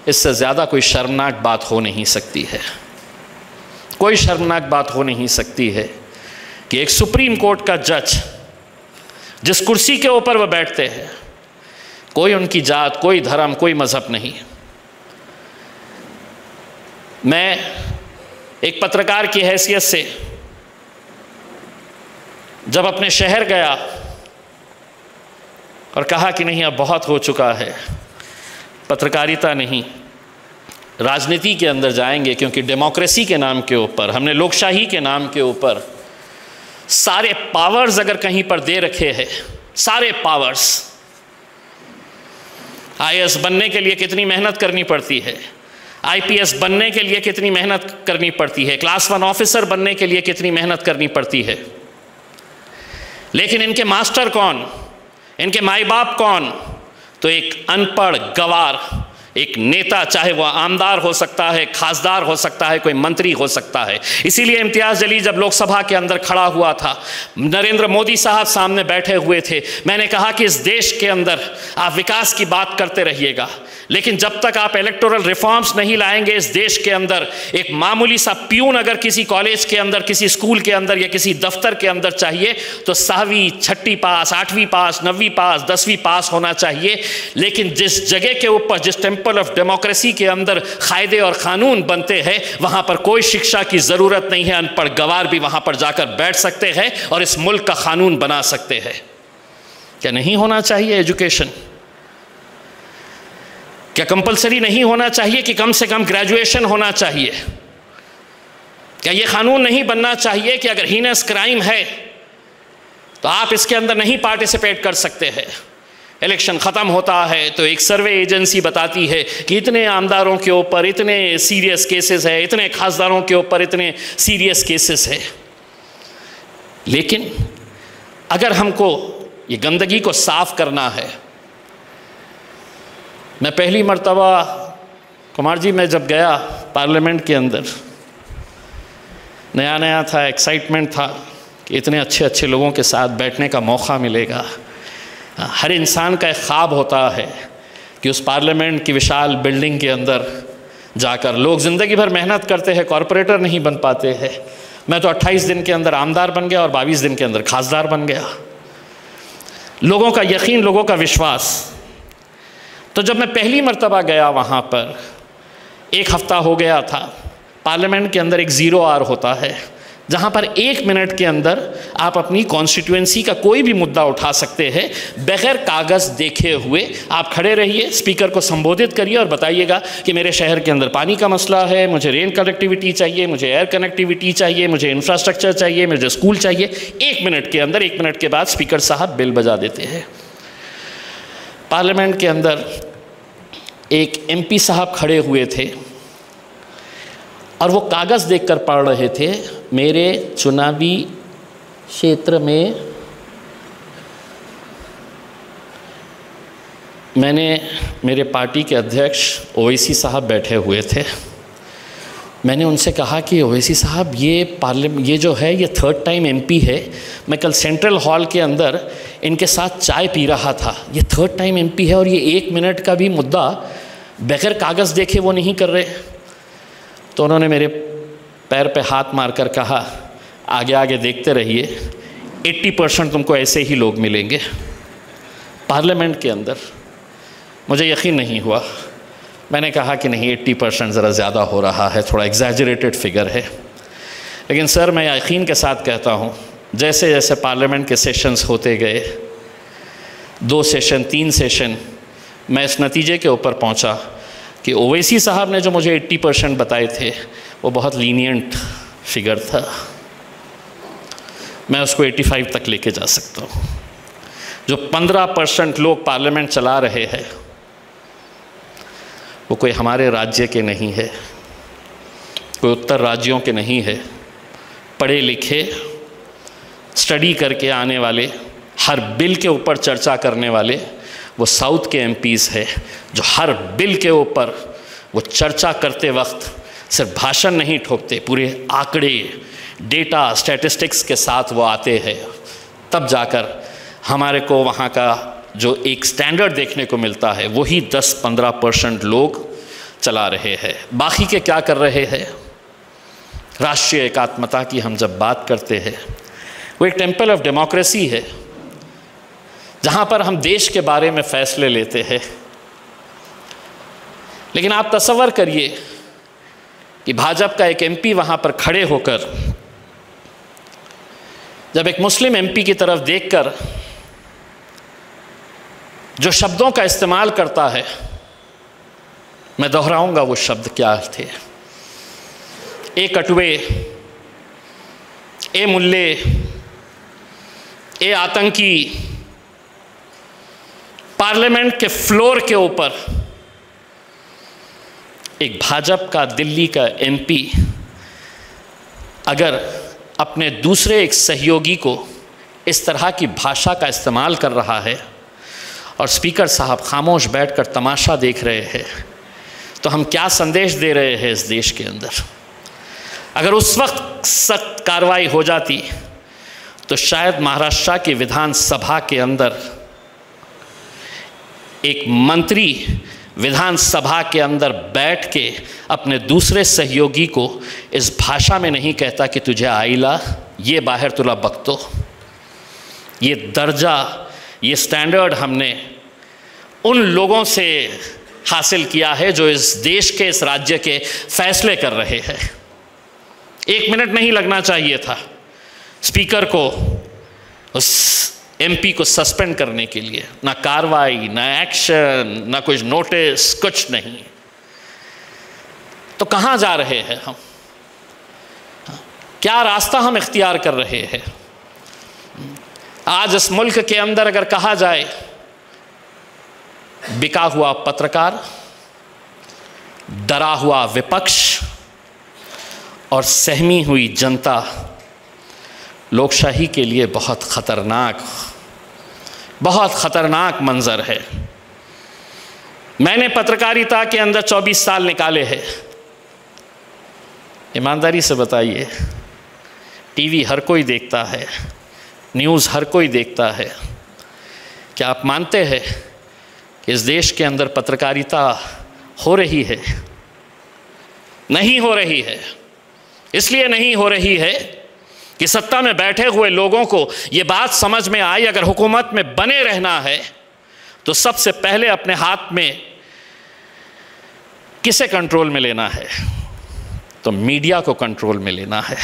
इससे ज़्यादा कोई शर्मनाक बात हो नहीं सकती है। कोई शर्मनाक बात हो नहीं सकती है कि एक सुप्रीम कोर्ट का जज, जिस कुर्सी के ऊपर वह बैठते हैं, कोई उनकी जात, कोई धर्म, कोई मज़हब नहीं। मैं एक पत्रकार की हैसियत से जब अपने शहर गया और कहा कि नहीं अब बहुत हो चुका है, पत्रकारिता नहीं, राजनीति के अंदर जाएंगे, क्योंकि डेमोक्रेसी के नाम के ऊपर, हमने लोकशाही के नाम के ऊपर सारे पावर्स अगर कहीं पर दे रखे हैं, सारे पावर्स, आईएएस बनने के लिए कितनी मेहनत करनी पड़ती है, आईपीएस बनने के लिए कितनी मेहनत करनी पड़ती है, क्लास 1 ऑफिसर बनने के लिए कितनी मेहनत करनी पड़ती है, लेकिन इनके मास्टर कौन, इनके माई बाप कौन? तो एक अनपढ़ गवार, एक नेता, चाहे वह आमदार हो सकता है, खासदार हो सकता है, कोई मंत्री हो सकता है। इसीलिए इम्तियाज़ जलील जब लोकसभा के अंदर खड़ा हुआ था, नरेंद्र मोदी साहब सामने बैठे हुए थे, मैंने कहा कि इस देश के अंदर आप विकास की बात करते रहिएगा, लेकिन जब तक आप इलेक्टोरल रिफॉर्म्स नहीं लाएंगे इस देश के अंदर, एक मामूली सा प्यून अगर किसी कॉलेज के अंदर, किसी स्कूल के अंदर या किसी दफ्तर के अंदर चाहिए तो 7वीं 6ठी पास, 8वीं पास, 9वीं पास, 10वीं पास होना चाहिए। लेकिन जिस जगह के ऊपर, जिस टेम्पल ऑफ डेमोक्रेसी के अंदर कायदे और कानून बनते हैं, वहां पर कोई शिक्षा की ज़रूरत नहीं है, अनपढ़ गवार भी वहां पर जाकर बैठ सकते हैं और इस मुल्क का कानून बना सकते हैं। क्या नहीं होना चाहिए एजुकेशन? क्या कंपलसरी नहीं होना चाहिए कि कम से कम ग्रेजुएशन होना चाहिए? क्या ये कानून नहीं बनना चाहिए कि अगर हीनस क्राइम है तो आप इसके अंदर नहीं पार्टिसिपेट कर सकते हैं? इलेक्शन ख़त्म होता है तो एक सर्वे एजेंसी बताती है कि इतने आमदारों के ऊपर इतने सीरियस केसेस है, इतने खासदारों के ऊपर इतने सीरियस केसेस है। लेकिन अगर हमको ये गंदगी को साफ करना है, मैं पहली मर्तबा कुमार जी मैं जब गया पार्लियामेंट के अंदर, नया नया था, एक्साइटमेंट था कि इतने अच्छे अच्छे लोगों के साथ बैठने का मौका मिलेगा। हर इंसान का एक ख्वाब होता है कि उस पार्लियामेंट की विशाल बिल्डिंग के अंदर जाकर, लोग ज़िंदगी भर मेहनत करते हैं, कॉरपोरेटर नहीं बन पाते हैं। मैं तो 28 दिन के अंदर आमदार बन गया और 22 दिन के अंदर खासदार बन गया। लोगों का यकीन, लोगों का विश्वास। तो जब मैं पहली मर्तबा गया वहाँ पर, 1 हफ़्ता हो गया था, पार्लियामेंट के अंदर एक 0 आवर होता है जहाँ पर 1 मिनट के अंदर आप अपनी कॉन्स्टिट्यूएंसी का कोई भी मुद्दा उठा सकते हैं, बग़ैर कागज़ देखे हुए। आप खड़े रहिए, स्पीकर को संबोधित करिए और बताइएगा कि मेरे शहर के अंदर पानी का मसला है, मुझे रेल कनेक्टिविटी चाहिए, मुझे एयर कनेक्टिविटी चाहिए, मुझे इंफ्रास्ट्रक्चर चाहिए, मुझे स्कूल चाहिए। 1 मिनट के अंदर, 1 मिनट के बाद स्पीकर साहब बेल बजा देते हैं। पार्लियामेंट के अंदर एक एमपी साहब खड़े हुए थे और वो कागज़ देखकर पढ़ रहे थे, मेरे चुनावी क्षेत्र में मेरे पार्टी के अध्यक्ष ओवैसी साहब बैठे हुए थे। मैंने उनसे कहा कि ओवैसी साहब, ये जो है ये 3rd टाइम MP है। मैं कल सेंट्रल हॉल के अंदर इनके साथ चाय पी रहा था। ये 3rd टाइम MP है और ये 1 मिनट का भी मुद्दा बगैर कागज़ देखे वो नहीं कर रहे। तो उन्होंने मेरे पैर पे हाथ मारकर कहा, आगे आगे देखते रहिए, 80% तुमको ऐसे ही लोग मिलेंगे पार्लियामेंट के अंदर। मुझे यकीन नहीं हुआ। मैंने कहा कि नहीं, 80% ज़रा ज़्यादा हो रहा है, थोड़ा एग्जैजरेटेड फिगर है। लेकिन सर, मैं यकीन के साथ कहता हूँ, जैसे जैसे पार्लियामेंट के सेशंस होते गए, 2 सेशन 3 सेशन, मैं इस नतीजे के ऊपर पहुँचा कि ओवैसी साहब ने जो मुझे 80% बताए थे वो बहुत लीनियंट फिगर था। मैं उसको 85 तक लेके जा सकता हूँ। जो 15% लोग पार्लियामेंट चला रहे हैं वो कोई हमारे राज्य के नहीं है, कोई उत्तर राज्यों के नहीं है। पढ़े लिखे, स्टडी करके आने वाले, हर बिल के ऊपर चर्चा करने वाले वो साउथ के MPs है, जो हर बिल के ऊपर वो चर्चा करते वक्त सिर्फ भाषण नहीं ठोकते, पूरे आंकड़े, डेटा, स्टैटिस्टिक्स के साथ वो आते हैं। तब जाकर हमारे को वहाँ का जो एक स्टैंडर्ड देखने को मिलता है वही 10-15% लोग चला रहे हैं। बाकी के क्या कर रहे हैं? राष्ट्रीय एकात्मता की हम जब बात करते हैं, वो एक टेम्पल ऑफ डेमोक्रेसी है जहाँ पर हम देश के बारे में फ़ैसले लेते हैं। लेकिन आप तसव्वुर करिए कि भाजपा का एक MP वहाँ पर खड़े होकर जब एक मुस्लिम MP की तरफ देखकर जो शब्दों का इस्तेमाल करता है, मैं दोहराऊंगा वो शब्द क्या थे। ए कटुए, ए मुल्ले, ए आतंकी, पार्लियामेंट के फ्लोर के ऊपर एक भाजपा का दिल्ली का MP अगर अपने दूसरे एक सहयोगी को इस तरह की भाषा का इस्तेमाल कर रहा है और स्पीकर साहब खामोश बैठकर तमाशा देख रहे हैं, तो हम क्या संदेश दे रहे हैं इस देश के अंदर? अगर उस वक्त सख्त कार्रवाई हो जाती तो शायद महाराष्ट्र की विधानसभा के अंदर एक मंत्री विधानसभा के अंदर बैठ के अपने दूसरे सहयोगी को इस भाषा में नहीं कहता कि तुझे आइला, ये बाहर तुला बकतो। ये दर्जा, ये स्टैंडर्ड हमने उन लोगों से हासिल किया है जो इस देश के, इस राज्य के फैसले कर रहे हैं। 1 मिनट नहीं लगना चाहिए था स्पीकर को उस MP को सस्पेंड करने के लिए। ना कार्रवाई, ना एक्शन, ना कुछ नोटिस, कुछ नहीं। तो कहाँ जा रहे हैं हम? क्या रास्ता हम इख्तियार कर रहे हैं? आज इस मुल्क के अंदर अगर कहा जाए बिका हुआ पत्रकार, डरा हुआ विपक्ष और सहमी हुई जनता लोकशाही के लिए बहुत ख़तरनाक मंजर है। मैंने पत्रकारिता के अंदर 24 साल निकाले हैं। ईमानदारी से बताइए, टीवी हर कोई देखता है, न्यूज़ हर कोई देखता है। क्या आप मानते हैं कि इस देश के अंदर पत्रकारिता हो रही है? नहीं हो रही है। इसलिए नहीं हो रही है कि सत्ता में बैठे हुए लोगों को ये बात समझ में आई, अगर हुकूमत में बने रहना है तो सबसे पहले अपने हाथ में किसे कंट्रोल में लेना है? तो मीडिया को कंट्रोल में लेना है।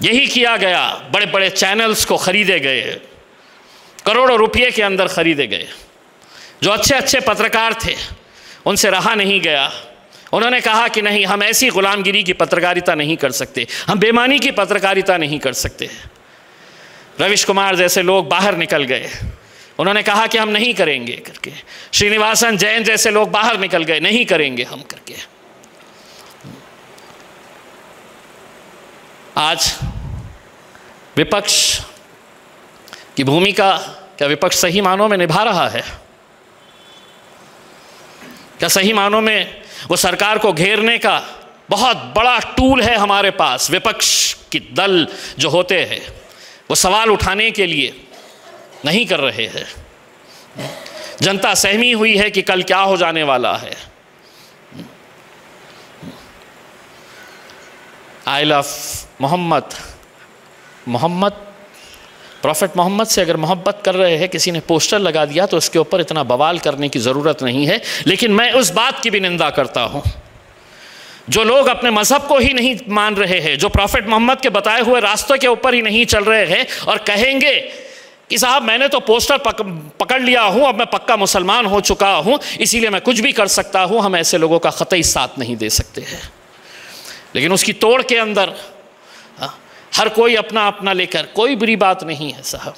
यही किया गया। बड़े बड़े चैनल्स को खरीदे गए, करोड़ों रुपये के अंदर खरीदे गए। जो अच्छे अच्छे पत्रकार थे उनसे रहा नहीं गया। उन्होंने कहा कि नहीं, हम ऐसी गुलामगिरी की पत्रकारिता नहीं कर सकते, हम बेईमानी की पत्रकारिता नहीं कर सकते। रविश कुमार जैसे लोग बाहर निकल गए, उन्होंने कहा कि हम नहीं करेंगे करके। श्रीनिवासन जैन जैसे लोग बाहर निकल गए, नहीं करेंगे हम करके। आज विपक्ष की भूमिका क्या विपक्ष सही मानों में निभा रहा है? क्या सही मानों में वो सरकार को घेरने का बहुत बड़ा टूल है हमारे पास। विपक्ष की दल जो होते हैं वो सवाल उठाने के लिए नहीं कर रहे हैं। जनता सहमी हुई है कि कल क्या हो जाने वाला है। I love Muhammad, prophet Muhammad से अगर मोहब्बत कर रहे हैं, किसी ने पोस्टर लगा दिया तो उसके ऊपर इतना बवाल करने की ज़रूरत नहीं है। लेकिन मैं उस बात की भी निंदा करता हूँ जो लोग अपने मज़हब को ही नहीं मान रहे हैं, जो प्रॉफिट मोहम्मद के बताए हुए रास्तों के ऊपर ही नहीं चल रहे हैं और कहेंगे कि साहब मैंने तो पोस्टर पकड़ लिया हूँ, अब मैं पक्का मुसलमान हो चुका हूँ, इसीलिए मैं कुछ भी कर सकता हूँ। हम ऐसे लोगों का ख़तई साथ नहीं दे सकते हैं। लेकिन उसकी तोड़ के अंदर हर कोई अपना अपना लेकर, कोई बुरी बात नहीं है साहब।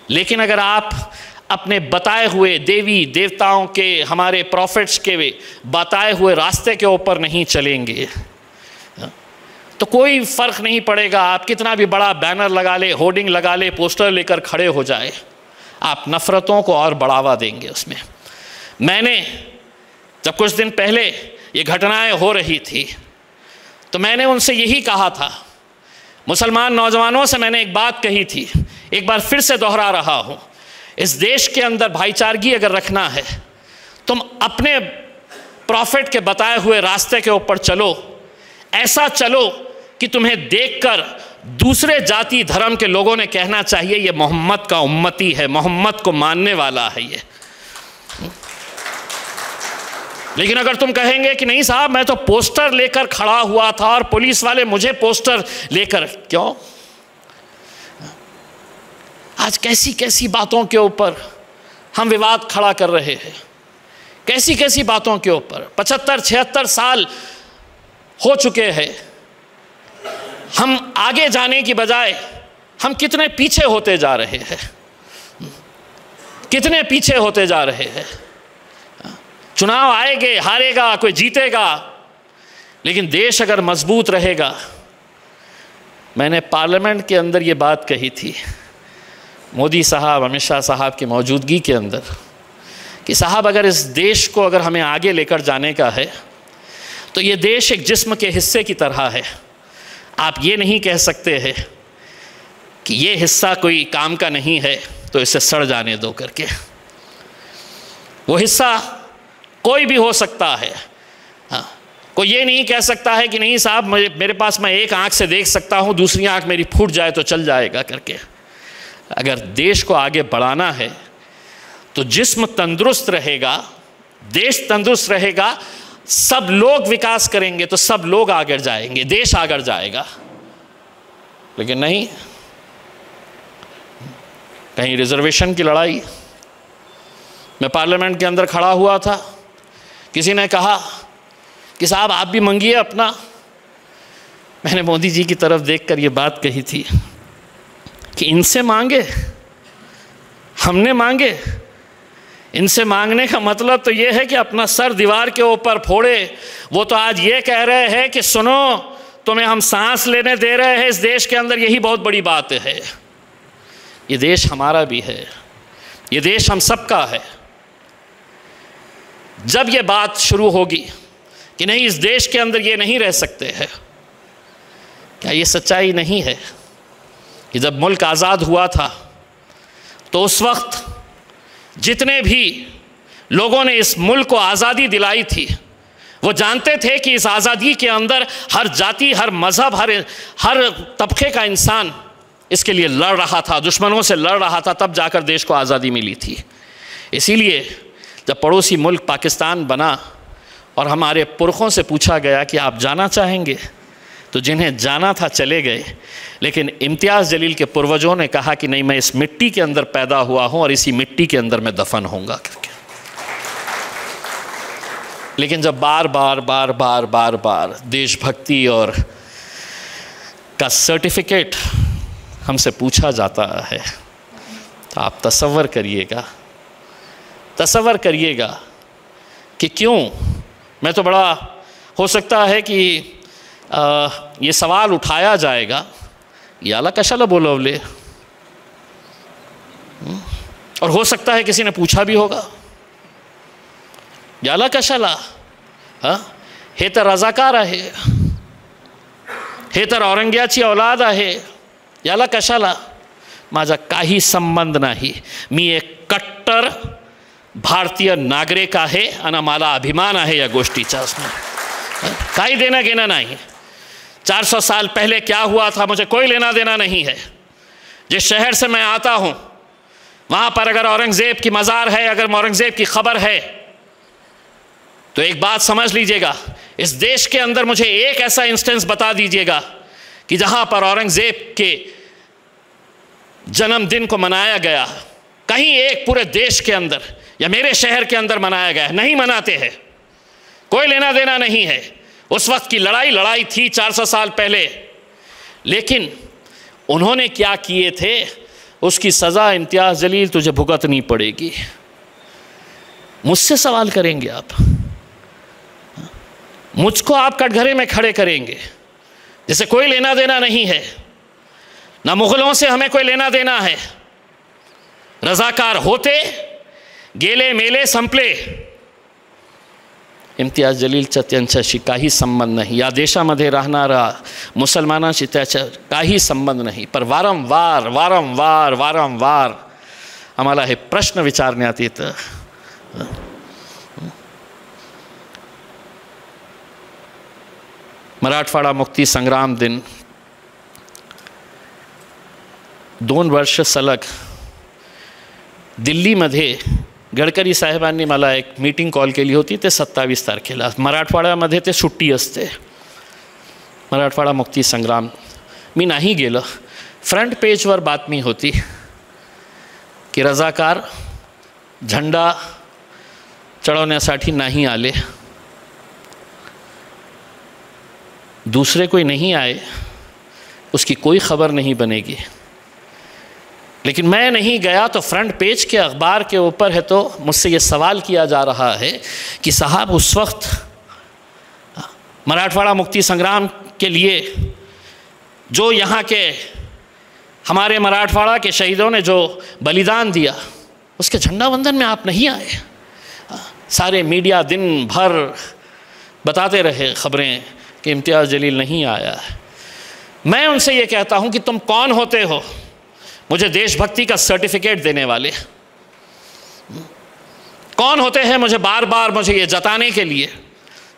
लेकिन अगर आप अपने बताए हुए देवी देवताओं के, हमारे प्रॉफिट्स के बताए हुए रास्ते के ऊपर नहीं चलेंगे तो कोई फ़र्क नहीं पड़ेगा। आप कितना भी बड़ा बैनर लगा ले, होर्डिंग लगा ले, पोस्टर लेकर खड़े हो जाए, आप नफ़रतों को और बढ़ावा देंगे उसमें। मैंने जब कुछ दिन पहले ये घटनाएं हो रही थी तो मैंने उनसे यही कहा था, मुसलमान नौजवानों से मैंने एक बात कही थी, एक बार फिर से दोहरा रहा हूँ, इस देश के अंदर भाईचारगी अगर रखना है, तुम अपने प्रॉफिट के बताए हुए रास्ते के ऊपर चलो, ऐसा चलो कि तुम्हें देखकर दूसरे जाति धर्म के लोगों ने कहना चाहिए ये मोहम्मद का उम्मती है, मोहम्मद को मानने वाला है ये। लेकिन अगर तुम कहेंगे कि नहीं साहब मैं तो पोस्टर लेकर खड़ा हुआ था और पुलिस वाले मुझे पोस्टर लेकर, क्यों? आज कैसी कैसी बातों के ऊपर हम विवाद खड़ा कर रहे हैं, कैसी कैसी बातों के ऊपर। 75-76 साल हो चुके हैं, हम आगे जाने की बजाय हम कितने पीछे होते जा रहे हैं, कितने पीछे होते जा रहे हैं। चुनाव आएंगे, हारेगा कोई, जीतेगा, लेकिन देश अगर मजबूत रहेगा। मैंने पार्लियामेंट के अंदर ये बात कही थी मोदी साहब, अमित शाह साहब की मौजूदगी के अंदर कि साहब अगर इस देश को अगर हमें आगे लेकर जाने का है तो ये देश एक जिस्म के हिस्से की तरह है। आप ये नहीं कह सकते हैं कि ये हिस्सा कोई काम का नहीं है तो इसे सड़ जाने दो करके। वो हिस्सा कोई भी हो सकता है। हाँ, कोई ये नहीं कह सकता है कि नहीं साहब मेरे पास मैं एक आँख से देख सकता हूँ, दूसरी आँख मेरी फूट जाए तो चल जाएगा करके। अगर देश को आगे बढ़ाना है तो जिस्म तंदुरुस्त रहेगा, देश तंदुरुस्त रहेगा, सब लोग विकास करेंगे तो सब लोग आगे जाएंगे, देश आगे जाएगा। लेकिन नहीं, कहीं रिजर्वेशन की लड़ाई। मैं पार्लियामेंट के अंदर खड़ा हुआ था, किसी ने कहा कि साहब आप भी मांगिए अपना। मैंने मोदी जी की तरफ देखकर ये बात कही थी कि इनसे मांगे, हमने मांगे। इनसे मांगने का मतलब तो ये है कि अपना सर दीवार के ऊपर फोड़े। वो तो आज ये कह रहे हैं कि सुनो तुम्हें हम सांस लेने दे रहे हैं इस देश के अंदर, यही बहुत बड़ी बात है। ये देश हमारा भी है, ये देश हम सबका है। जब ये बात शुरू होगी कि नहीं इस देश के अंदर ये नहीं रह सकते हैं, क्या ये सच्चाई नहीं है कि जब मुल्क आज़ाद हुआ था तो उस वक्त जितने भी लोगों ने इस मुल्क को आज़ादी दिलाई थी वो जानते थे कि इस आज़ादी के अंदर हर जाति, हर मज़हब, हर तबके का इंसान इसके लिए लड़ रहा था, दुश्मनों से लड़ रहा था, तब जाकर देश को आज़ादी मिली थी। इसीलिए जब पड़ोसी मुल्क पाकिस्तान बना और हमारे पुरखों से पूछा गया कि आप जाना चाहेंगे, तो जिन्हें जाना था चले गए, लेकिन इम्तियाज़ जलील के पूर्वजों ने कहा कि नहीं, मैं इस मिट्टी के अंदर पैदा हुआ हूँ और इसी मिट्टी के अंदर मैं दफन होऊंगा करके। लेकिन जब बार बार देशभक्ति और का सर्टिफिकेट हमसे पूछा जाता है तो आप तसव्वुर करिएगा कि क्यों। मैं तो बड़ा हो सकता है कि ये सवाल उठाया जाएगा, याला कशाला बोलवले, और हो सकता है किसी ने पूछा भी होगा, याला कशाला, हे तर रजाकार आहे, हे तर औरंग्याची औलाद आहे, याला कशाला? माझा काही संबंध नाही. मी एक कट्टर भारतीय नागरिक आहे आणि मला अभिमान आहे या गोष्टीचा. काही देना घेना नहीं. 400 साल पहले क्या हुआ था मुझे कोई लेना देना नहीं है. जिस शहर से मैं आता हूँ वहाँ पर अगर औरंगज़ेब की मज़ार है, अगर औरंगज़ेब की खबर है, तो एक बात समझ लीजिएगा, इस देश के अंदर मुझे एक ऐसा इंस्टेंस बता दीजिएगा कि जहाँ पर औरंगज़ेब के जन्मदिन को मनाया गया, कहीं एक पूरे देश के अंदर या मेरे शहर के अंदर मनाया गया. नहीं मनाते हैं, कोई लेना देना नहीं है. उस वक्त की लड़ाई थी 400 साल पहले, लेकिन उन्होंने क्या किए थे उसकी सज़ा इम्तियाज़ जलील तुझे भुगतनी पड़ेगी. मुझसे सवाल करेंगे आप, मुझको आप कटघरे में खड़े करेंगे जैसे कोई लेना देना नहीं है. ना मुग़लों से हमें कोई लेना देना है. रज़ाकार होते गेले मेले संपले. इम्तियाज जलीलचा त्यांच्याशी काही संबंध नाही. या देशामध्ये राहणारा मुसलमानांशी त्याचा काही संबंध नाही. पर वारंवार वारंवार वारंवार आम्हाला हे प्रश्न विचारण्यात येतं. मराठवाडा मुक्ती संग्राम दिन 2 वर्ष सलग दिल्लीमध्ये गडकरी साहेबांनी मला एक मीटिंग कॉल केली होती. ते 27 तारखेला. मराठवाड्यामध्ये ते सुट्टी असते, मराठवाडा मुक्ती संग्राम. मी नाही गेलो. फ्रंट पेजवर बातमी होती की रजाकार झंडा चढवण्यासाठी नहीं आले. दूसरे कोई नहीं आए उसकी कोई ख़बर नहीं बनेगी. लेकिन मैं नहीं गया तो फ्रंट पेज के अखबार के ऊपर है. तो मुझसे ये सवाल किया जा रहा है कि साहब उस वक्त मराठवाड़ा मुक्ति संग्राम के लिए जो यहाँ के हमारे मराठवाड़ा के शहीदों ने जो बलिदान दिया, उसके झंडा वंदन में आप नहीं आए. सारे मीडिया दिन भर बताते रहे खबरें कि इम्तियाज़ जलील नहीं आया. मैं उनसे ये कहता हूँ कि तुम कौन होते हो मुझे देशभक्ति का सर्टिफिकेट देने वाले? कौन होते हैं मुझे बार बार मुझे ये जताने के लिए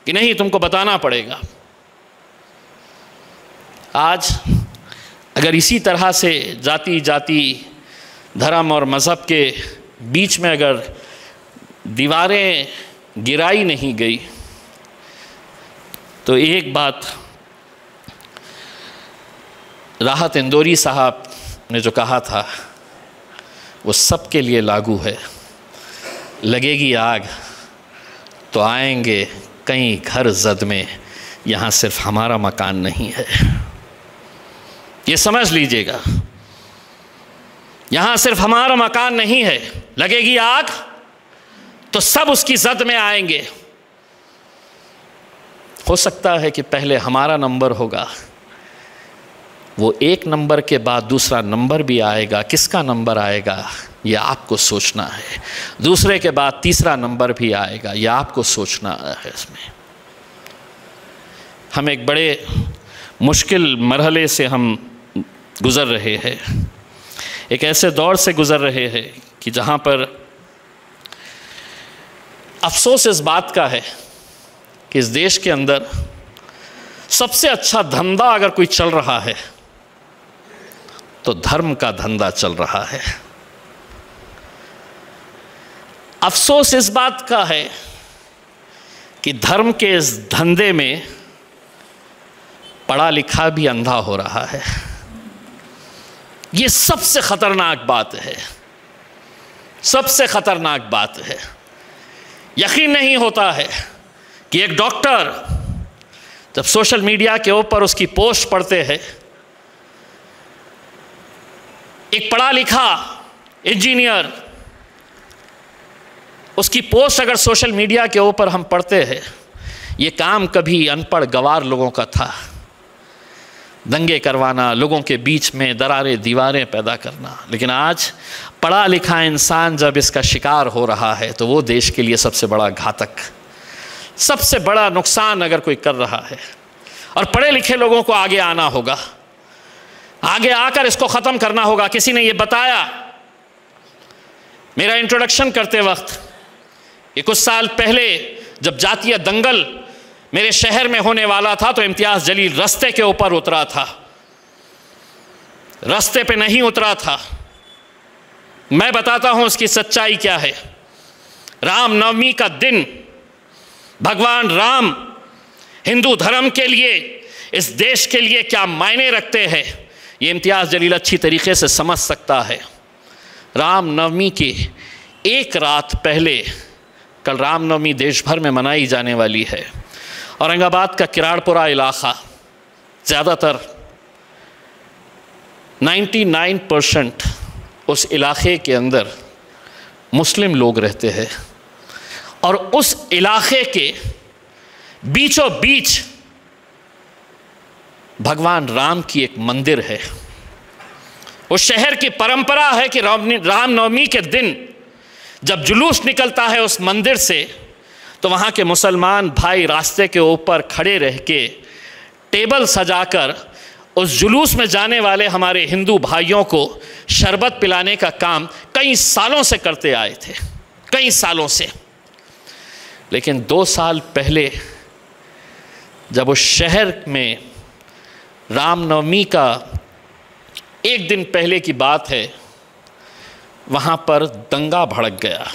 कि नहीं तुमको बताना पड़ेगा? आज अगर इसी तरह से जाति धर्म और मज़हब के बीच में अगर दीवारें गिराई नहीं गई तो एक बात राहत इंदौरी साहब ने जो कहा था वो सबके लिए लागू है. लगेगी आग तो आएंगे कई घर जद में, यहाँ सिर्फ हमारा मकान नहीं है. ये समझ लीजिएगा, यहाँ सिर्फ हमारा मकान नहीं है. लगेगी आग तो सब उसकी जद में आएंगे. हो सकता है कि पहले हमारा नंबर होगा, वो एक नंबर के बाद दूसरा नंबर भी आएगा. किसका नंबर आएगा ये आपको सोचना है. दूसरे के बाद तीसरा नंबर भी आएगा, ये आपको सोचना है. इसमें हम एक बड़े मुश्किल मरहले से हम गुज़र रहे हैं. एक ऐसे दौर से गुज़र रहे हैं कि जहाँ पर अफसोस इस बात का है कि इस देश के अंदर सबसे अच्छा धंधा अगर कोई चल रहा है तो धर्म का धंधा चल रहा है. अफसोस इस बात का है कि धर्म के इस धंधे में पढ़ा लिखा भी अंधा हो रहा है. ये सबसे ख़तरनाक बात है, सबसे ख़तरनाक बात है. यकीन नहीं होता है कि एक डॉक्टर जब सोशल मीडिया के ऊपर उसकी पोस्ट पढ़ते हैं, एक पढ़ा लिखा इंजीनियर उसकी पोस्ट अगर सोशल मीडिया के ऊपर हम पढ़ते हैं, ये काम कभी अनपढ़ गवार लोगों का था. दंगे करवाना, लोगों के बीच में दरारें दीवारें पैदा करना. लेकिन आज पढ़ा लिखा इंसान जब इसका शिकार हो रहा है तो वो देश के लिए सबसे बड़ा घातक सबसे बड़ा नुकसान अगर कोई कर रहा है, और पढ़े लिखे लोगों को आगे आना होगा, आगे आकर इसको ख़त्म करना होगा। किसी ने ये बताया मेरा इंट्रोडक्शन करते वक्त, ये कुछ साल पहले जब जातीय दंगल मेरे शहर में होने वाला था तो इम्तियाज़ जलील रास्ते के ऊपर उतरा था, रास्ते पे नहीं उतरा था। मैं बताता हूं उसकी सच्चाई क्या है। रामनवमी का दिन भगवान राम हिंदू धर्म के लिए, इस देश के लिए क्या मायने रखते हैं, ये इम्तियाज़ जलील अच्छी तरीके से समझ सकता है। रामनवमी की एक रात पहले, कल रामनवमी देश भर में मनाई जाने वाली है। औरंगाबाद का किराड़पुरा इलाका, ज़्यादातर 99% उस इलाके के अंदर मुस्लिम लोग रहते हैं, और उस इलाके के बीचों बीच भगवान राम की एक मंदिर है। उस शहर की परंपरा है कि रामनवमी के दिन जब जुलूस निकलता है उस मंदिर से, तो वहाँ के मुसलमान भाई रास्ते के ऊपर खड़े रह के टेबल सजाकर उस जुलूस में जाने वाले हमारे हिंदू भाइयों को शरबत पिलाने का काम कई सालों से करते आए थे, कई सालों से। लेकिन 2 साल पहले जब उस शहर में रामनवमी का एक दिन पहले की बात है, वहाँ पर दंगा भड़क गया।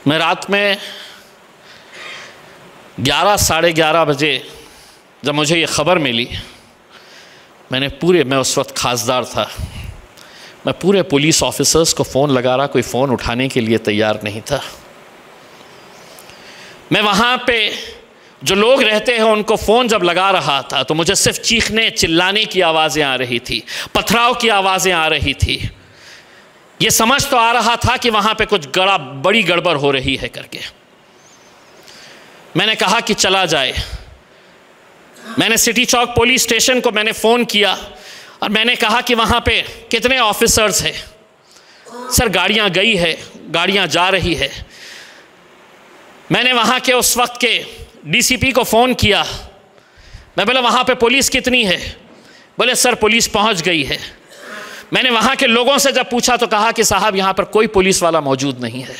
मैं रात में 11 साढ़े 11 बजे जब मुझे ये ख़बर मिली, मैं उस वक्त खासदार था, मैं पूरे पुलिस ऑफिसर्स को फ़ोन लगा रहा, कोई फ़ोन उठाने के लिए तैयार नहीं था। मैं वहाँ पे जो लोग रहते हैं उनको फ़ोन जब लगा रहा था तो मुझे सिर्फ चीखने चिल्लाने की आवाज़ें आ रही थी, पथराव की आवाज़ें आ रही थी। ये समझ तो आ रहा था कि वहाँ पे कुछ बड़ी गड़बड़ हो रही है करके। मैंने कहा कि चला जाए। मैंने सिटी चौक पुलिस स्टेशन को मैंने फ़ोन किया और मैंने कहा कि वहाँ पे कितने ऑफिसर्स हैं। सर गाड़ियाँ गई है, गाड़ियाँ जा रही है। मैंने वहाँ के उस वक्त के डीसीपी को फ़ोन किया। मैं बोला वहाँ पे पुलिस कितनी है? बोले सर पुलिस पहुँच गई है। मैंने वहाँ के लोगों से जब पूछा तो कहा कि साहब यहाँ पर कोई पुलिस वाला मौजूद नहीं है।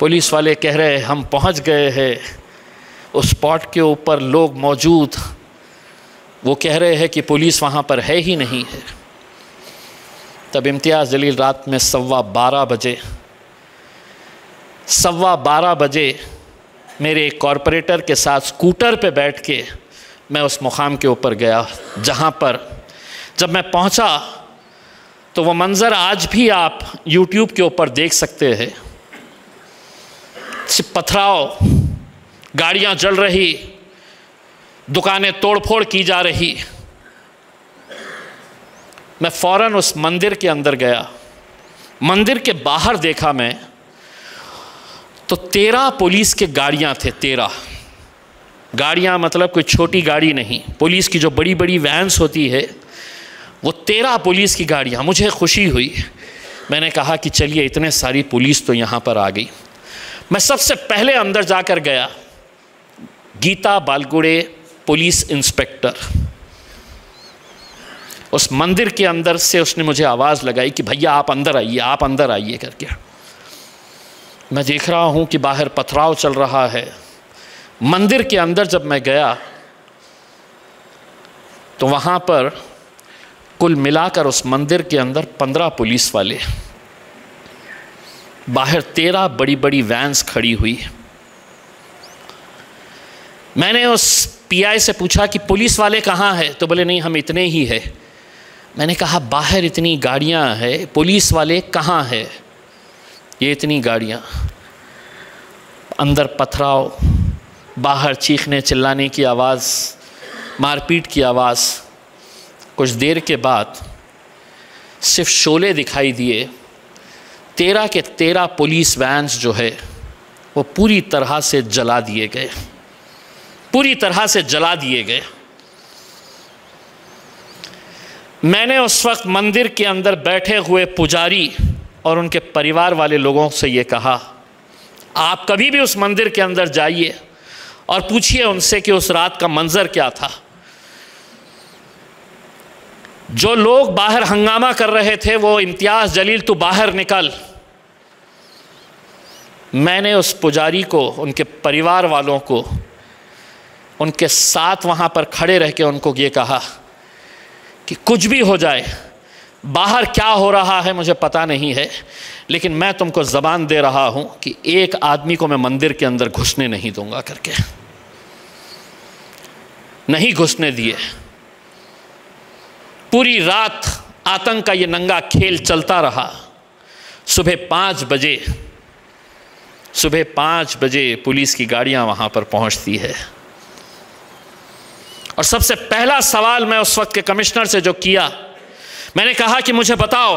पुलिस वाले कह रहे हैं हम पहुँच गए हैं, उस स्पॉट के ऊपर लोग मौजूद, वो कह रहे हैं कि पुलिस वहाँ पर है ही नहीं है। तब इम्तियाज़ जलील रात में 12:15 बजे मेरे एक कॉरपोरेटर के साथ स्कूटर पे बैठ के मैं उस मुकाम के ऊपर गया, जहाँ पर जब मैं पहुँचा तो वो मंज़र आज भी आप YouTube के ऊपर देख सकते हैं। पथराव, गाड़ियाँ जल रही, दुकानें तोड़फोड़ की जा रही। मैं फ़ौरन उस मंदिर के अंदर गया। मंदिर के बाहर देखा मैं तो 13 पुलिस के गाड़ियाँ थे। 13 गाड़ियाँ, मतलब कोई छोटी गाड़ी नहीं, पुलिस की जो बड़ी बड़ी वैन्स होती है वो 13 पुलिस की गाड़ियाँ। मुझे खुशी हुई। मैंने कहा कि चलिए इतने सारी पुलिस तो यहाँ पर आ गई। मैं सबसे पहले अंदर जाकर गया। गीता बालगुड़े पुलिस इंस्पेक्टर, उस मंदिर के अंदर से उसने मुझे आवाज़ लगाई कि भैया आप अंदर आइए, आप अंदर आइए करके। मैं देख रहा हूँ कि बाहर पथराव चल रहा है। मंदिर के अंदर जब मैं गया तो वहाँ पर कुल मिलाकर उस मंदिर के अंदर 15 पुलिस वाले, बाहर 13 बड़ी बड़ी वैन्स खड़ी हुई। मैंने उस पीआई से पूछा कि पुलिस वाले कहाँ हैं? तो बोले नहीं हम इतने ही हैं। मैंने कहा बाहर इतनी गाड़ियाँ हैं, पुलिस वाले कहाँ हैं? ये इतनी गाड़ियाँ, अंदर पथराव, बाहर चीखने चिल्लाने की आवाज़, मारपीट की आवाज़। कुछ देर के बाद सिर्फ शोले दिखाई दिए। 13 के 13 पुलिस वैन्स जो है वो पूरी तरह से जला दिए गए, पूरी तरह से जला दिए गए। मैंने उस वक्त मंदिर के अंदर बैठे हुए पुजारी और उनके परिवार वाले लोगों से ये कहा आप कभी भी उस मंदिर के अंदर जाइए और पूछिए उनसे कि उस रात का मंजर क्या था। जो लोग बाहर हंगामा कर रहे थे वो इम्तियाज़ जलील तू बाहर निकल। मैंने उस पुजारी को, उनके परिवार वालों को, उनके साथ वहाँ पर खड़े रह के उनको ये कहा कि कुछ भी हो जाए, बाहर क्या हो रहा है मुझे पता नहीं है, लेकिन मैं तुमको ज़बान दे रहा हूँ कि एक आदमी को मैं मंदिर के अंदर घुसने नहीं दूंगा करके। नहीं घुसने दिए। पूरी रात आतंक का ये नंगा खेल चलता रहा। सुबह 5 बजे पुलिस की गाड़ियां वहां पर पहुंचती है और सबसे पहला सवाल मैं उस वक्त के कमिश्नर से जो किया, मैंने कहा कि मुझे बताओ,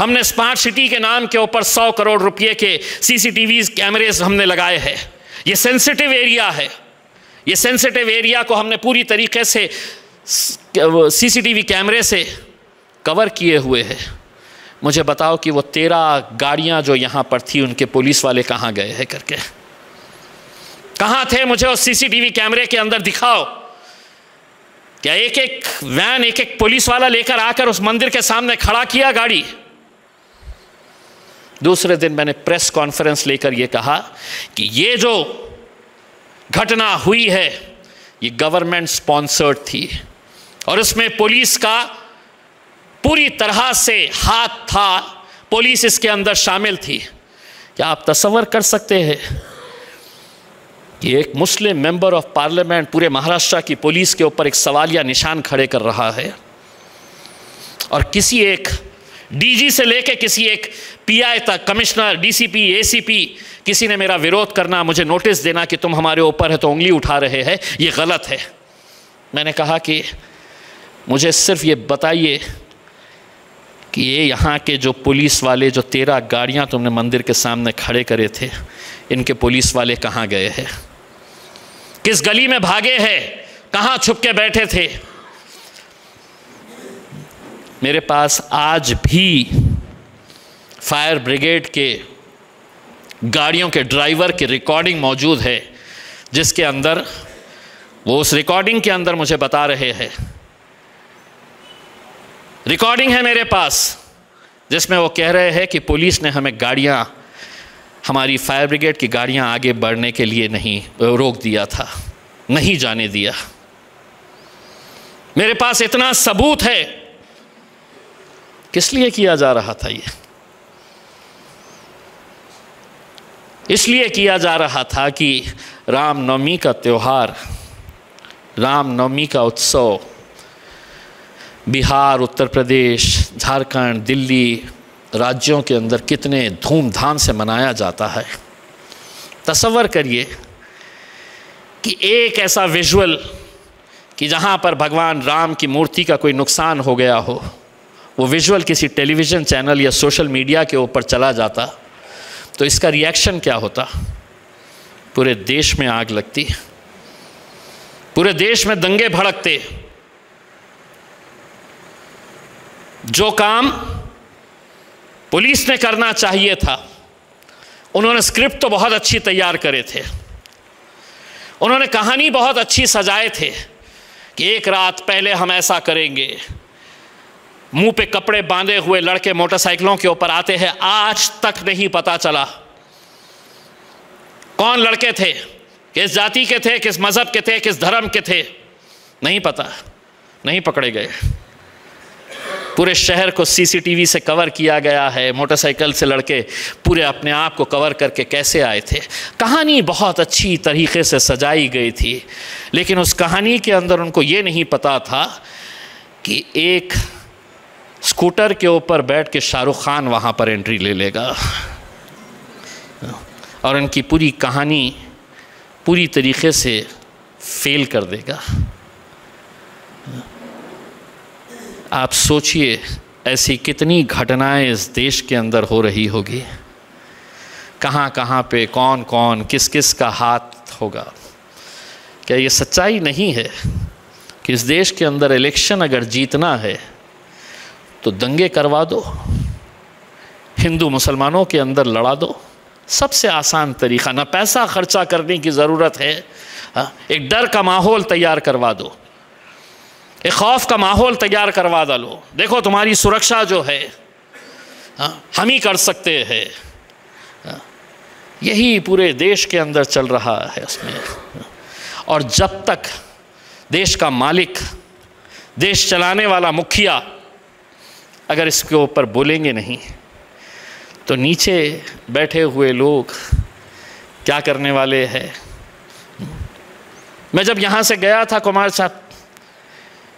हमने स्मार्ट सिटी के नाम के ऊपर 100 करोड़ रुपए के सीसीटीवी कैमरेज हमने लगाए हैं। ये सेंसिटिव एरिया है, ये सेंसिटिव एरिया को हमने पूरी तरीके से सीसीटीवी कैमरे से कवर किए हुए हैं। मुझे बताओ कि वो 13 गाड़ियां जो यहाँ पर थी उनके पुलिस वाले कहाँ गए हैं करके। कहाँ थे मुझे उस सीसीटीवी कैमरे के अंदर दिखाओ। क्या एक एक वैन, एक एक पुलिस वाला लेकर आकर उस मंदिर के सामने खड़ा किया गाड़ी? दूसरे दिन मैंने प्रेस कॉन्फ्रेंस लेकर यह कहा कि ये जो घटना हुई है ये गवर्नमेंट स्पॉन्सर्ड थी और इसमें पुलिस का पूरी तरह से हाथ था, पुलिस इसके अंदर शामिल थी। क्या आप तसव्वुर कर सकते हैं कि एक मुस्लिम मेंबर ऑफ पार्लियामेंट पूरे महाराष्ट्र की पुलिस के ऊपर एक सवालिया निशान खड़े कर रहा है और किसी एक डीजी से लेके किसी एक पीआई तक, कमिश्नर, डीसीपी, एसीपी, किसी ने मेरा विरोध करना, मुझे नोटिस देना कि तुम हमारे ऊपर है तो उंगली उठा रहे हैं, ये गलत है। मैंने कहा कि मुझे सिर्फ ये बताइए कि ये यहाँ के जो पुलिस वाले, जो 13 गाड़ियाँ तुमने मंदिर के सामने खड़े करे थे, इनके पुलिस वाले कहाँ गए हैं? किस गली में भागे हैं? कहाँ छुप के बैठे थे? मेरे पास आज भी फायर ब्रिगेड के गाड़ियों के ड्राइवर की रिकॉर्डिंग मौजूद है, जिसके अंदर वो उस रिकॉर्डिंग के अंदर मुझे बता रहे हैं, रिकॉर्डिंग है मेरे पास जिसमें वो कह रहे हैं कि पुलिस ने हमें गाड़ियाँ, हमारी फायर ब्रिगेड की गाड़ियाँ आगे बढ़ने के लिए नहीं रोक दिया था, नहीं जाने दिया। मेरे पास इतना सबूत है। किस लिए किया जा रहा था ये? इसलिए किया जा रहा था कि रामनवमी का त्यौहार, रामनवमी का उत्सव बिहार, उत्तर प्रदेश, झारखंड, दिल्ली राज्यों के अंदर कितने धूमधाम से मनाया जाता है। तसव्वुर करिए कि एक ऐसा विजुअल कि जहाँ पर भगवान राम की मूर्ति का कोई नुकसान हो गया हो, वो विजुअल किसी टेलीविज़न चैनल या सोशल मीडिया के ऊपर चला जाता तो इसका रिएक्शन क्या होता? पूरे देश में आग लगती, पूरे देश में दंगे भड़कते। जो काम पुलिस ने करना चाहिए था, उन्होंने स्क्रिप्ट तो बहुत अच्छी तैयार करे थे, उन्होंने कहानी बहुत अच्छी सजाए थे कि एक रात पहले हम ऐसा करेंगे, मुंह पे कपड़े बांधे हुए लड़के मोटरसाइकिलों के ऊपर आते हैं। आज तक नहीं पता चला कौन लड़के थे, किस जाति के थे, किस मजहब के थे, किस धर्म के थे, नहीं पता, नहीं पकड़े गए। पूरे शहर को सीसीटीवी से कवर किया गया है, मोटरसाइकिल से लड़के पूरे अपने आप को कवर करके कैसे आए थे। कहानी बहुत अच्छी तरीके से सजाई गई थी, लेकिन उस कहानी के अंदर उनको ये नहीं पता था कि एक स्कूटर के ऊपर बैठ के शाहरुख खान वहाँ पर एंट्री ले लेगा और उनकी पूरी कहानी पूरी तरीके से फेल कर देगा। आप सोचिए ऐसी कितनी घटनाएं इस देश के अंदर हो रही होगी, कहाँ कहाँ पे कौन कौन किस किस का हाथ होगा। क्या ये सच्चाई नहीं है कि इस देश के अंदर इलेक्शन अगर जीतना है तो दंगे करवा दो, हिंदू मुसलमानों के अंदर लड़ा दो, सबसे आसान तरीक़ा, ना पैसा खर्चा करने की ज़रूरत है। एक डर का माहौल तैयार करवा दो, एक खौफ का माहौल तैयार करवा दो। देखो तुम्हारी सुरक्षा जो है हम ही कर सकते हैं। यही पूरे देश के अंदर चल रहा है उसमें। और जब तक देश का मालिक, देश चलाने वाला मुखिया अगर इसके ऊपर बोलेंगे नहीं तो नीचे बैठे हुए लोग क्या करने वाले हैं। मैं जब यहाँ से गया था कुमार साहब,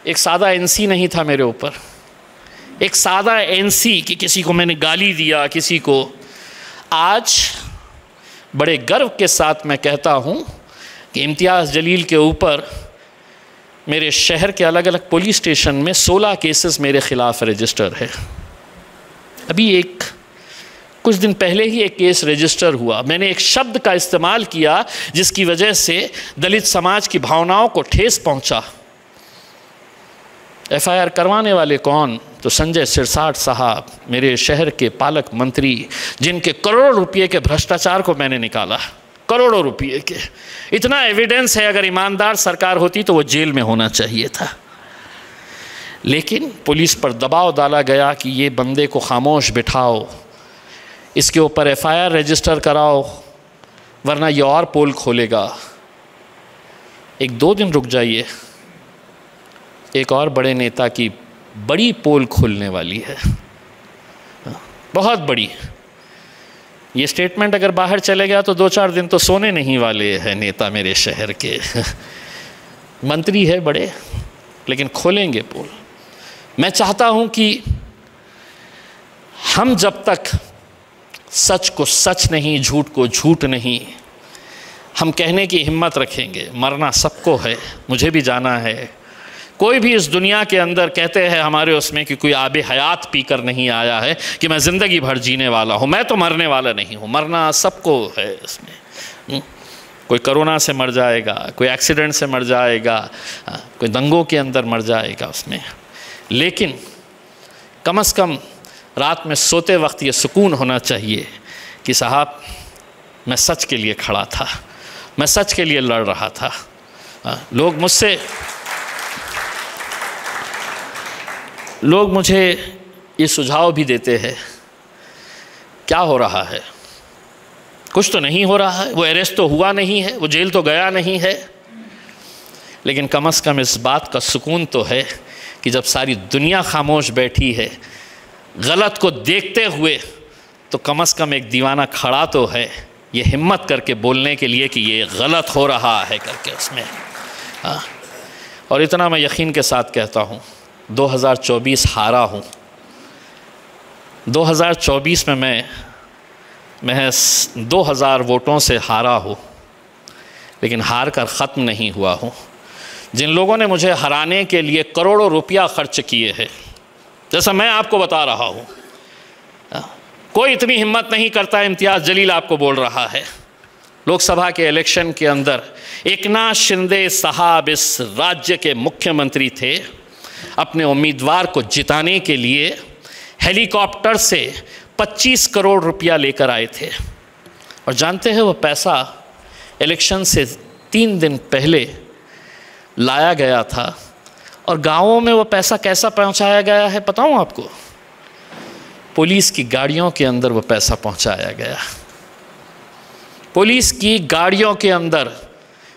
एक सादा एनसी नहीं था मेरे ऊपर, एक सादा एनसी कि किसी को मैंने गाली दिया, किसी को। आज बड़े गर्व के साथ मैं कहता हूँ कि इम्तियाज़ जलील के ऊपर मेरे शहर के अलग अलग पुलिस स्टेशन में 16 केसेस मेरे ख़िलाफ़ रजिस्टर है। अभी कुछ दिन पहले ही एक केस रजिस्टर हुआ। मैंने एक शब्द का इस्तेमाल किया जिसकी वजह से दलित समाज की भावनाओं को ठेस पहुंचा। एफआईआर करवाने वाले कौन? तो संजय सिरसाट साहब, मेरे शहर के पालक मंत्री, जिनके करोड़ों रुपये के भ्रष्टाचार को मैंने निकाला, करोड़ों रुपये के। इतना एविडेंस है, अगर ईमानदार सरकार होती तो वो जेल में होना चाहिए था। लेकिन पुलिस पर दबाव डाला गया कि ये बंदे को खामोश बिठाओ, इसके ऊपर एफआईआर रजिस्टर कराओ, वरना ये और पोल खोलेगा। 1-2 दिन रुक जाइए, एक और बड़े नेता की बड़ी पोल खुलने वाली है, बहुत बड़ी। ये स्टेटमेंट अगर बाहर चले गया तो 2-4 दिन तो सोने नहीं वाले हैं नेता मेरे शहर के। मंत्री है बड़े, लेकिन खोलेंगे पोल। मैं चाहता हूं कि हम जब तक सच को सच नहीं, झूठ को झूठ नहीं, हम कहने की हिम्मत रखेंगे। मरना सबको है, मुझे भी जाना है। कोई भी इस दुनिया के अंदर, कहते हैं हमारे उसमें कि कोई आबे हयात पीकर नहीं आया है कि मैं ज़िंदगी भर जीने वाला हूँ। मैं तो मरने वाला नहीं हूँ, मरना सबको है इसमें। कोई कोरोना से मर जाएगा, कोई एक्सीडेंट से मर जाएगा, कोई दंगों के अंदर मर जाएगा उसमें। लेकिन कम से कम रात में सोते वक्त ये सुकून होना चाहिए कि साहब मैं सच के लिए खड़ा था, मैं सच के लिए लड़ रहा था। लोग मुझे ये सुझाव भी देते हैं, क्या हो रहा है? कुछ तो नहीं हो रहा है, वो अरेस्ट तो हुआ नहीं है, वो जेल तो गया नहीं है, लेकिन कम से कम इस बात का सुकून तो है कि जब सारी दुनिया खामोश बैठी है गलत को देखते हुए, तो कम से कम एक दीवाना खड़ा तो है ये हिम्मत करके बोलने के लिए कि ये गलत हो रहा है करके उसमें। और इतना मैं यकीन के साथ कहता हूँ, 2024 हारा हूँ। 2024 में मैं महज 2000 वोटों से हारा हूँ, लेकिन हार कर ख़त्म नहीं हुआ हूँ। जिन लोगों ने मुझे हराने के लिए करोड़ों रुपया खर्च किए हैं, जैसा मैं आपको बता रहा हूँ, कोई इतनी हिम्मत नहीं करता। इम्तियाज़ जलील आपको बोल रहा है, लोकसभा के इलेक्शन के अंदर एकनाथ शिंदे साहब इस राज्य के मुख्यमंत्री थे। अपने उम्मीदवार को जिताने के लिए हेलीकॉप्टर से 25 करोड़ रुपया लेकर आए थे। और जानते हैं वो पैसा इलेक्शन से 3 दिन पहले लाया गया था, और गांवों में वो पैसा कैसा पहुंचाया गया है बताऊं आपको? पुलिस की गाड़ियों के अंदर वो पैसा पहुंचाया गया। पुलिस की गाड़ियों के अंदर।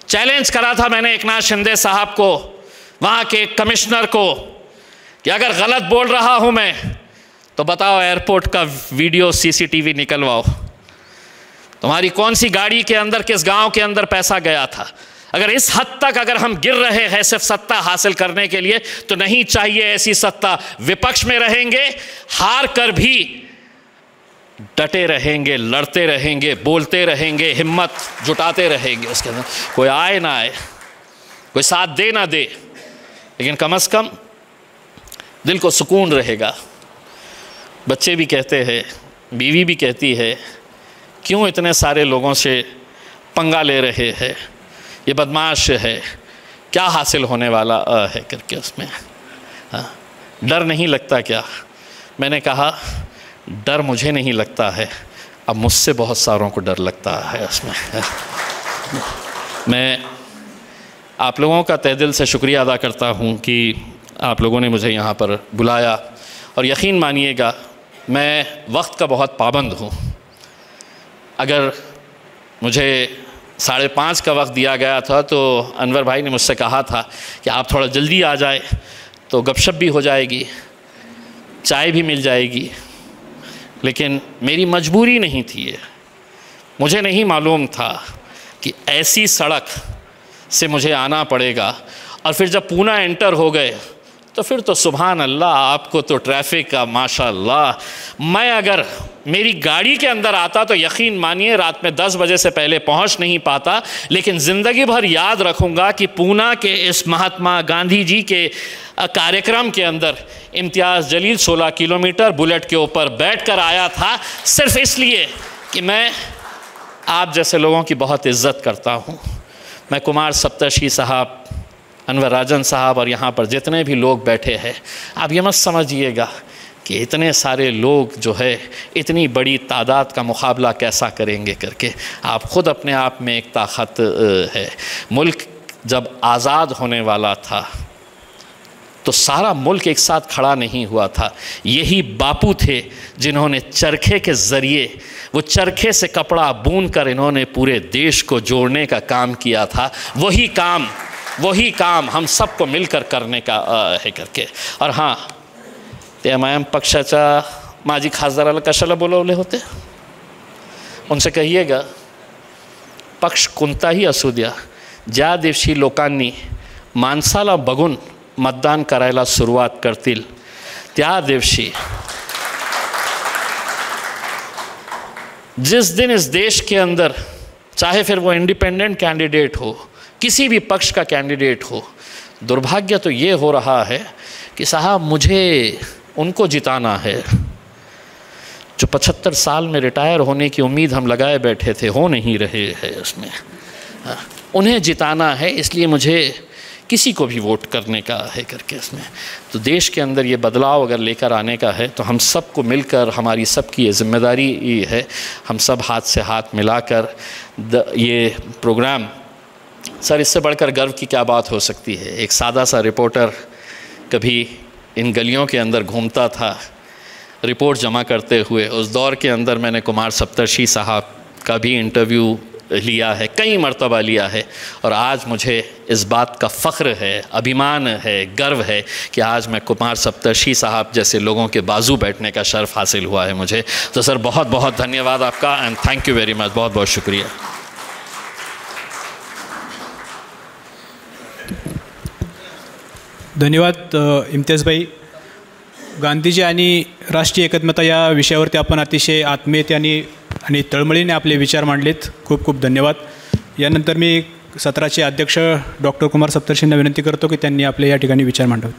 चैलेंज करा था मैंने एकनाथ शिंदे साहब को, वहाँ के कमिश्नर को, कि अगर गलत बोल रहा हूँ मैं तो बताओ, एयरपोर्ट का वीडियो सीसीटीवी निकलवाओ, तुम्हारी कौन सी गाड़ी के अंदर, किस गांव के अंदर पैसा गया था। अगर इस हद तक अगर हम गिर रहे हैं सिर्फ सत्ता हासिल करने के लिए, तो नहीं चाहिए ऐसी सत्ता। विपक्ष में रहेंगे, हार कर भी डटे रहेंगे, लड़ते रहेंगे, बोलते रहेंगे, हिम्मत जुटाते रहेंगे। उसके अंदर कोई आए ना आए, कोई साथ दे ना दे, लेकिन कम से कम दिल को सुकून रहेगा। बच्चे भी कहते हैं, बीवी भी कहती है, क्यों इतने सारे लोगों से पंगा ले रहे हैं, ये बदमाश है, क्या हासिल होने वाला है करके उसमें। डर नहीं लगता क्या? मैंने कहा डर मुझे नहीं लगता है, अब मुझसे बहुत सारों को डर लगता है उसमें। मैं आप लोगों का तहे दिल से शुक्रिया अदा करता हूँ कि आप लोगों ने मुझे यहाँ पर बुलाया, और यकीन मानिएगा मैं वक्त का बहुत पाबंद हूँ। अगर मुझे 5:30 का वक्त दिया गया था तो अनवर भाई ने मुझसे कहा था कि आप थोड़ा जल्दी आ जाए तो गपशप भी हो जाएगी, चाय भी मिल जाएगी, लेकिन मेरी मजबूरी नहीं थी ये। मुझे नहीं मालूम था कि ऐसी सड़क से मुझे आना पड़ेगा, और फिर जब पूना एंटर हो गए तो फिर तो सुभान अल्लाह, आपको तो ट्रैफिक का माशाअल्लाह। मैं अगर मेरी गाड़ी के अंदर आता तो यकीन मानिए रात में 10 बजे से पहले पहुंच नहीं पाता, लेकिन ज़िंदगी भर याद रखूंगा कि पूना के इस महात्मा गांधी जी के कार्यक्रम के अंदर इम्तियाज़ जलील 16 किलोमीटर बुलेट के ऊपर बैठकर आया था, सिर्फ इसलिए कि मैं आप जैसे लोगों की बहुत इज़्ज़त करता हूँ। मैं कुमार सप्तर्षि साहब, अनवर राजन साहब और यहाँ पर जितने भी लोग बैठे हैं, आप ये मत समझिएगा कि इतने सारे लोग जो है इतनी बड़ी तादाद का मुकाबला कैसा करेंगे करके। आप ख़ुद अपने आप में एक ताकत है। मुल्क जब आज़ाद होने वाला था तो सारा मुल्क एक साथ खड़ा नहीं हुआ था। यही बापू थे जिन्होंने चरखे के ज़रिए, वो चरखे से कपड़ा बुन कर इन्होंने पूरे देश को जोड़ने का काम किया था। वही काम हम सबको मिलकर करने का है करके। और हां, ते एमआयएम पक्षाच्या माजी खासदाराला कशाला बोलवले होते? उनसे कहिएगा पक्ष कोणताही असू द्या, ज्या दिवशी लोकांनी माणसाला बघून मतदान करायला सुरुवात करतील त्या दिवशी, जिस दिन इस देश के अंदर, चाहे फिर वो इंडिपेंडेंट कैंडिडेट हो, किसी भी पक्ष का कैंडिडेट हो, दुर्भाग्य तो ये हो रहा है कि साहब मुझे उनको जिताना है जो 75 साल में रिटायर होने की उम्मीद हम लगाए बैठे थे, हो नहीं रहे हैं उसमें। उन्हें जिताना है, इसलिए मुझे किसी को भी वोट करने का है करके इसमें। तो देश के अंदर ये बदलाव अगर लेकर आने का है तो हम सबको मिलकर, हमारी सबकी ये जिम्मेदारी है, हम सब हाथ से हाथ मिलाकर ये प्रोग्राम, सर इससे बढ़कर गर्व की क्या बात हो सकती है। एक सादा सा रिपोर्टर कभी इन गलियों के अंदर घूमता था रिपोर्ट जमा करते हुए। उस दौर के अंदर मैंने कुमार सप्तर्षि साहब का भी इंटरव्यू लिया है, कई मर्तबा लिया है, और आज मुझे इस बात का फ़ख्र है, अभिमान है, गर्व है कि आज मैं कुमार सप्तर्षि साहब जैसे लोगों के बाजू बैठने का शर्फ हासिल हुआ है मुझे। तो सर बहुत बहुत धन्यवाद आपका, and thank you very much, बहुत बहुत शुक्रिया। धन्यवाद इम्तियाज भाई। गांधीजी आणि राष्ट्रीय एकात्मता या विषयावरती आपण अतिशय आत्मीयतेने आणि तळमळीने आपले विचार मांडलेत, खूप खूप धन्यवाद। यानंतर मी सत्राचे अध्यक्ष डॉक्टर कुमार सप्तर्षींना विनंती करतो की त्यांनी आपले या ठिकाणी विचार मांडावे।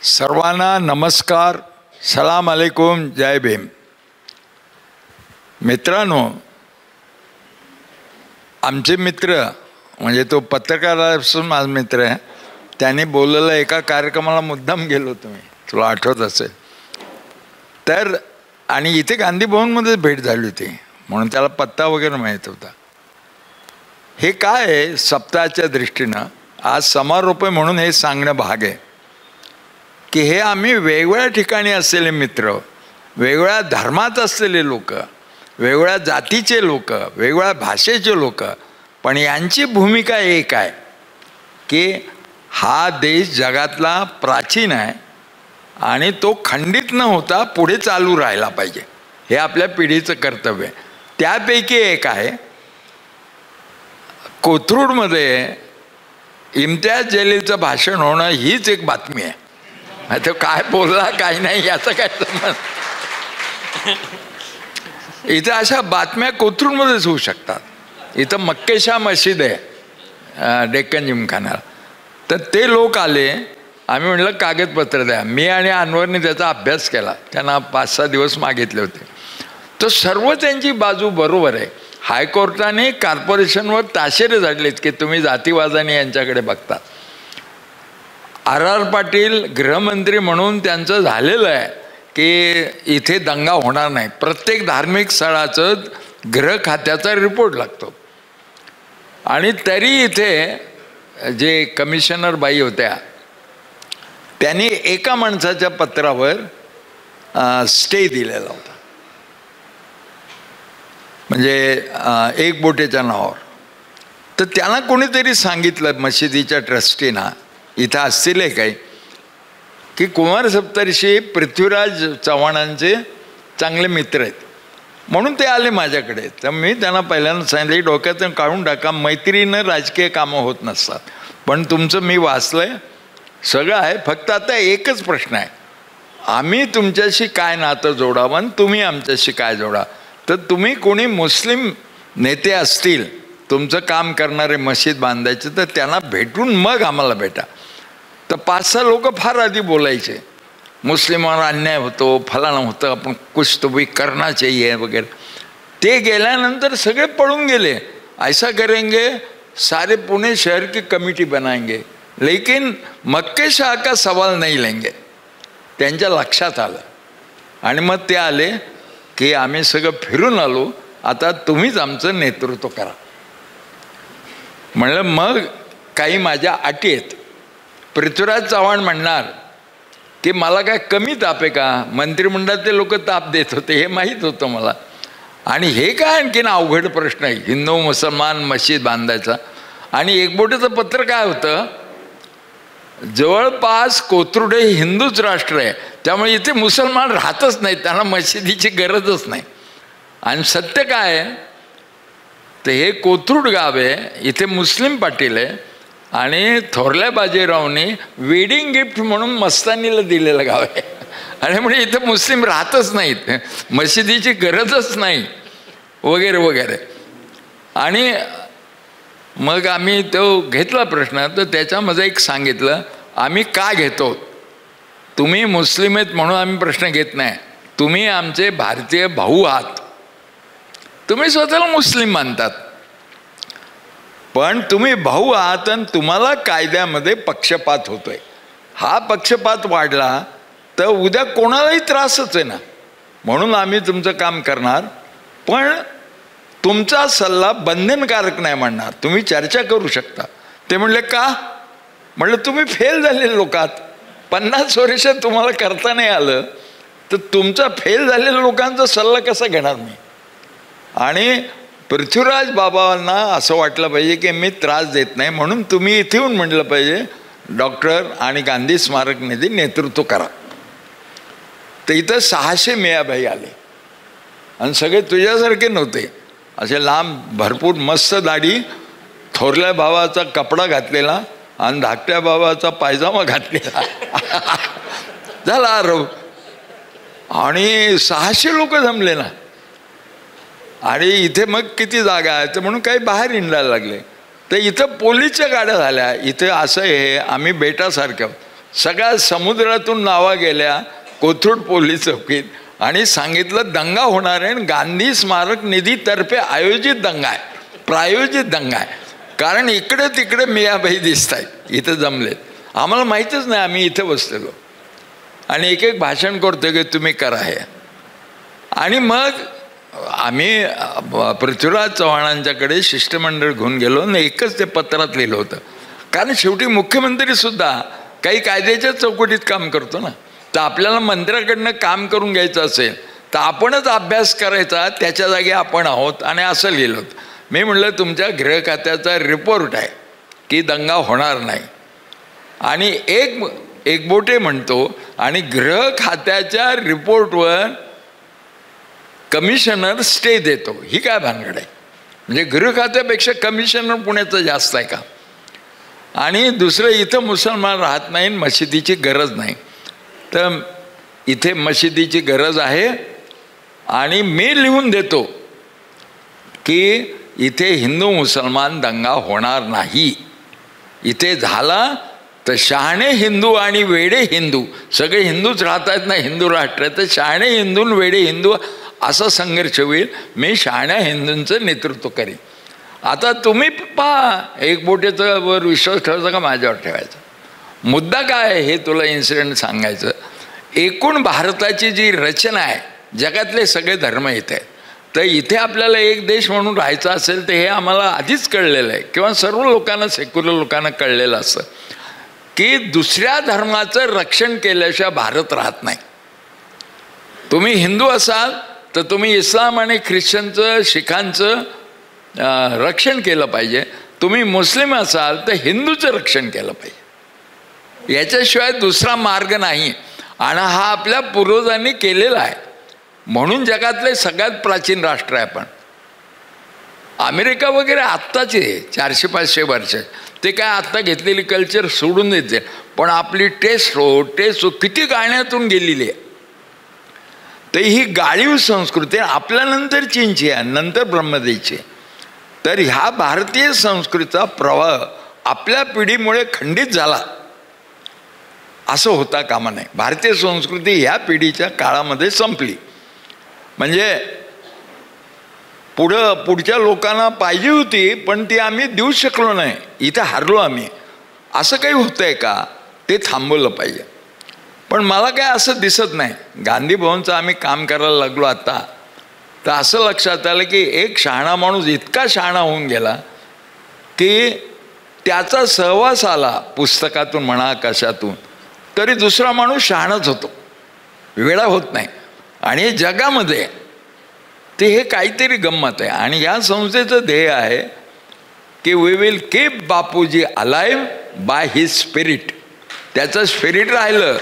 सर्वांना नमस्कार, सलाम अलैकुम, जय भीम। मित्रांनो, आमचे मित्र म्हणजे तो पत्रकारापासून माझा मित्र आहे, त्याने बोललेलं एका कार्यक्रमाला मुद्दाम गेलो तुम्ही, तुला आठवत असेल तर, आणि इथे गांधी भवनमध्ये भेट झाली होती म्हणून त्याला पत्ता वगैरे माहीत होता। हे काय आहे, सप्ताहाच्या दृष्टीनं आज समारोप आहे म्हणून हे सांगणं भाग आहे की हे आम्ही वेगवेगळ्या ठिकाणी असलेले मित्र, वेगवेगळ्या धर्मात असलेले लोक, वेगवेगळ्या जातीचे लोक, वेगवेगळ्या भाषेचे लोक, पण यांची भूमिका एक आहे की हा देश जगातला प्राचीन आहे आणि तो खंडित न होता पुढे चालू राहिला पाहिजे, हे आपल्या पिढीचं कर्तव्य आहे। त्यापैकी एक आहे कोथरूडमध्ये इम्तियाज जलीलचं भाषण होणं, हीच एक बातमी आहे। तो काय बोलला काय नाही याचा काय संबंध, इथं अशा बातम्या कोथरूडमध्येच होऊ शकतात। इथं मक्केशा मशीद आहे डेक्कन जिमखाना, तर ते लोक आले, आम्ही म्हटलं कागदपत्र द्या, मी आणि अनवरने त्याचा अभ्यास केला, त्यांना 5-6 दिवस मागितले होते। तर सर्व त्यांची बाजू बरोबर आहे। हायकोर्टाने कॉर्पोरेशनवर ताशेरे झाडलेत की तुम्ही जातीवादाने यांच्याकडे बघता। आर पाटील गृहमंत्री म्हणून त्यांचं झालेलं आहे की इथे दंगा होणार नाही. प्रत्येक धार्मिक स्थळाचं गृह खात्याचा रिपोर्ट लागतो. आणि तरी इथे जे कमिशनर बाई होत्या त्यांनी एका माणसाच्या पत्रावर स्टे दिलेला होता, म्हणजे एक बोटेच्या नावावर. तर त्यांना कोणीतरी सांगितलं मशिदीच्या ट्रस्टीना, इथं असतील काही, की कुमार सप्तर्षी पृथ्वीराज चव्हाणांचे चांगले मित्र आहेत म्हणून ते आले माझ्याकडे. तर मी त्यांना पहिल्यांदा सांगितलं की डोक्यातून काढून टाका, मैत्रीनं राजकीय कामं होत नसतात. पण तुमचं मी वाचलंय, सगळं आहे. फक्त आता एकच प्रश्न आहे, आम्ही तुमच्याशी काय नातं जोडावं आणि तुम्ही आमच्याशी काय जोडा. तर तुम्ही कोणी मुस्लिम नेते असतील तुमचं काम करणारे मशीद बांधायचे तर त्यांना भेटून मग आम्हाला भेटा. तर 5-6 लोक फार आधी बोलायचे, मुस्लिमांवर अन्याय होतो, फलाना होतं, आपण कुछ तो भी करना चाहिए वगैरे. ते गेल्यानंतर सगळे पळून गेले. ऐसा करेंगे सारे पुणे शहर की कमिटी बनाएंगे लेकिन मक्के शाह का सवाल नहीं लेंगे. त्यांच्या लक्षात आलं आणि मग ते आले की आम्ही सगळं फिरून आलो, आता तुम्हीच आमचं नेतृत्व करा. म्हणलं मग काही माझ्या अटी आहेत. पृथ्वीराज चव्हाण म्हणणार की मला काय कमी ताप आहे का, मंत्रिमंडळातले लोक ताप देत होते हे माहीत होतं मला. आणि हे काय आणखीन अवघड प्रश्न आहे, हिंदू मुसलमान मशीद बांधायचा. आणि एकबोटेचं पत्र काय होतं, जवळपास कोथरूड हे हिंदूच राष्ट्र आहे, त्यामुळे इथे मुसलमान राहतच नाही, त्यांना मशिदीची गरजच नाही. आणि सत्य काय आहे तर हे कोथरूड गाव आहे, इथे मुस्लिम पाटील आहे आणि थोरल्या बाजीरावनी वेडिंग गिफ्ट म्हणून मस्तानीला दिलेलं गाव आहे. आणि म्हणजे इथं मुस्लिम राहतच नाहीत, मशिदीची गरजच नाही वगैरे वगैरे. आणि मग आम्ही तो घेतला प्रश्न. तर त्याच्यामध्ये एक सांगितलं, आम्ही का घेतो, तुम्ही मुस्लिम आहेत म्हणून आम्ही प्रश्न घेत नाही, तुम्ही आमचे भारतीय भाऊ आहात, तुम्ही स्वतःला मुस्लिम मानतात, पण तुम्ही भाऊ आहात आणि तुम्हाला कायद्यामध्ये पक्षपात होतोय. हा पक्षपात वाढला तर उद्या कोणालाही त्रासच आहे ना. म्हणून आम्ही तुमचं काम करणार, पण तुमचा सल्ला बंधनकारक नाही म्हणणार, तुम्ही चर्चा करू शकता. ते म्हणले का, म्हणलं तुम्ही फेल झालेले लोक आहात, 50 वर्ष तुम्हाला करता नाही आलं तर तुमचा फेल झालेल्या लोकांचा सल्ला कसा घेणार मी. आणि पृथ्वीराज बाबांना असं वाटलं पाहिजे की मी त्रास देत नाही, म्हणून तुम्ही इथे येऊन म्हटलं पाहिजे डॉक्टर आणि गांधी स्मारक निधी नेतृत्व करा. तर इथं 600 मियाभाई आले आणि सगळे तुझ्यासारखे नव्हते, असे लांब भरपूर मस्त दाढी, थोरल्या भावाचा कपडा घातलेला आणि धाकट्या भावाचा पायजामा घातलेला झाला आरोप. आणि 600 लोक जमले ना. आणि इथे मग किती जागा आहे तर म्हणून काही बाहेर हिंडायला लागले. तर इथं पोलीसच्या गाड्या झाल्या. इथं असं हे आम्ही बेटासारख्या सगळ्या समुद्रातून नावा गेल्या कोथरूड पोलीस चौकीत आणि सांगितलं दंगा होणार आहे, गांधी स्मारक निधीतर्फे आयोजित दंगा आहे, प्रायोजित दंगा आहे. कारण इकडे तिकडे मियाबाई दिसत आहेत इथं जमलेत, आम्हाला माहीतच नाही, आम्ही इथं बसलेलो आणि एक एक भाषण करतो की तुम्ही करा हे. आणि मग आम्ही पृथ्वीराज चव्हाणांच्याकडे शिष्टमंडळ घेऊन गेलो आणि एकच ते पत्रात लिहिलं होतं, कारण शेवटी मुख्यमंत्रीसुद्धा काही कायद्याच्या चौकटीत काम करतो ना. तर आपल्याला मंत्र्याकडनं काम करून घ्यायचं असेल तर आपणच अभ्यास करायचा, त्याच्या जागी आपण आहोत. आणि असं लिहिलं होतं. मी म्हटलं तुमच्या गृह खात्याचा रिपोर्ट आहे की दंगा होणार नाही. आणि एक बोटे म्हणतो आणि गृह खात्याच्या रिपोर्टवर कमिशनर स्टे देतो, ही काय भानगड आहे. म्हणजे गृह खात्यापेक्षा कमिशनर पुण्याचं जास्त आहे का. आणि दुसरं इथं मुसलमान राहत नाही, मशिदीची गरज नाही. तर इथे मशिदीची गरज आहे आणि मी लिहून देतो की इथे हिंदू मुसलमान दंगा होणार नाही. इथे झाला तर शहाणे हिंदू आणि वेडे हिंदू, सगळे हिंदूच राहत आहेत ना हिंदू राष्ट्र, तर शहाणे हिंदू वेडे हिंदू असा संघर्ष होईल. मी शहाण्या हिंदूंचं नेतृत्व करीन. आता तुम्ही पहा, एक बोटेचं वर विश्वास ठेवायचा का माझ्यावर ठेवायचा. मुद्दा काय आहे हे तुला इन्सिडेंट सांगायचं. एकूण भारताची जी रचना आहे, जगातले सगळे धर्म इथे आहेत. तर इथे आपल्याला एक देश म्हणून राहायचं असेल तर हे आम्हाला आधीच कळलेलं आहे, किंवा सर्व लोकांना, सेक्युलर लोकांना कळलेलं असतं की दुसऱ्या धर्माचं रक्षण केल्याशिवाय भारत राहत नाही. तुम्ही हिंदू असाल तर तुम्ही इस्लाम आणि ख्रिश्चनचं, शिखांचं रक्षण केलं पाहिजे. तुम्ही मुस्लिम असाल तर हिंदूचं रक्षण केलं पाहिजे. याच्याशिवाय दुसरा मार्ग नाही. आणि हा आपल्या पूर्वजांनी केलेला आहे. म्हणून जगातले सगळ्यात प्राचीन राष्ट्र आहे आपण. अमेरिका वगैरे आत्ताचे 400-500 वर्ष, ते काय आत्ता घेतलेली कल्चर सोडून देते. पण आपली टेस्ट किती गाण्यातून गेलेली आहे. तर ही गाळीव संस्कृती आपल्यानंतर चीनची आहे, नंतर ब्रह्मदेशी. तर ह्या भारतीय संस्कृतीचा प्रवाह आपल्या पिढीमुळे खंडित झाला असं होता कामा नये. भारतीय संस्कृती ह्या पिढीच्या काळामध्ये संपली. म्हणजे पुढच्या लोकांना पाहिजे होती पण ती आम्ही देऊ शकलो नाही, इथं हारलो आम्ही. असं काही होतंय का, ते थांबवलं पाहिजे. पण मला काय असं दिसत नाही. गांधी भवनचं आम्ही काम करायला लागलो आता, तर असं लक्षात आलं की एक शहाणा माणूस इतका शहाणा होऊन गेला की त्याचा सहवास आला, पुस्तकातून म्हणा कशातून, तरी दुसरा माणूस शहाणाच होतो, वेळा होत नाही. आणि जगामध्ये ते हे काहीतरी गंमत आहे. आणि या संस्थेचं ध्येय आहे की we will keep Bapuji alive by his spirit. त्याचं स्पिरिट राहिलं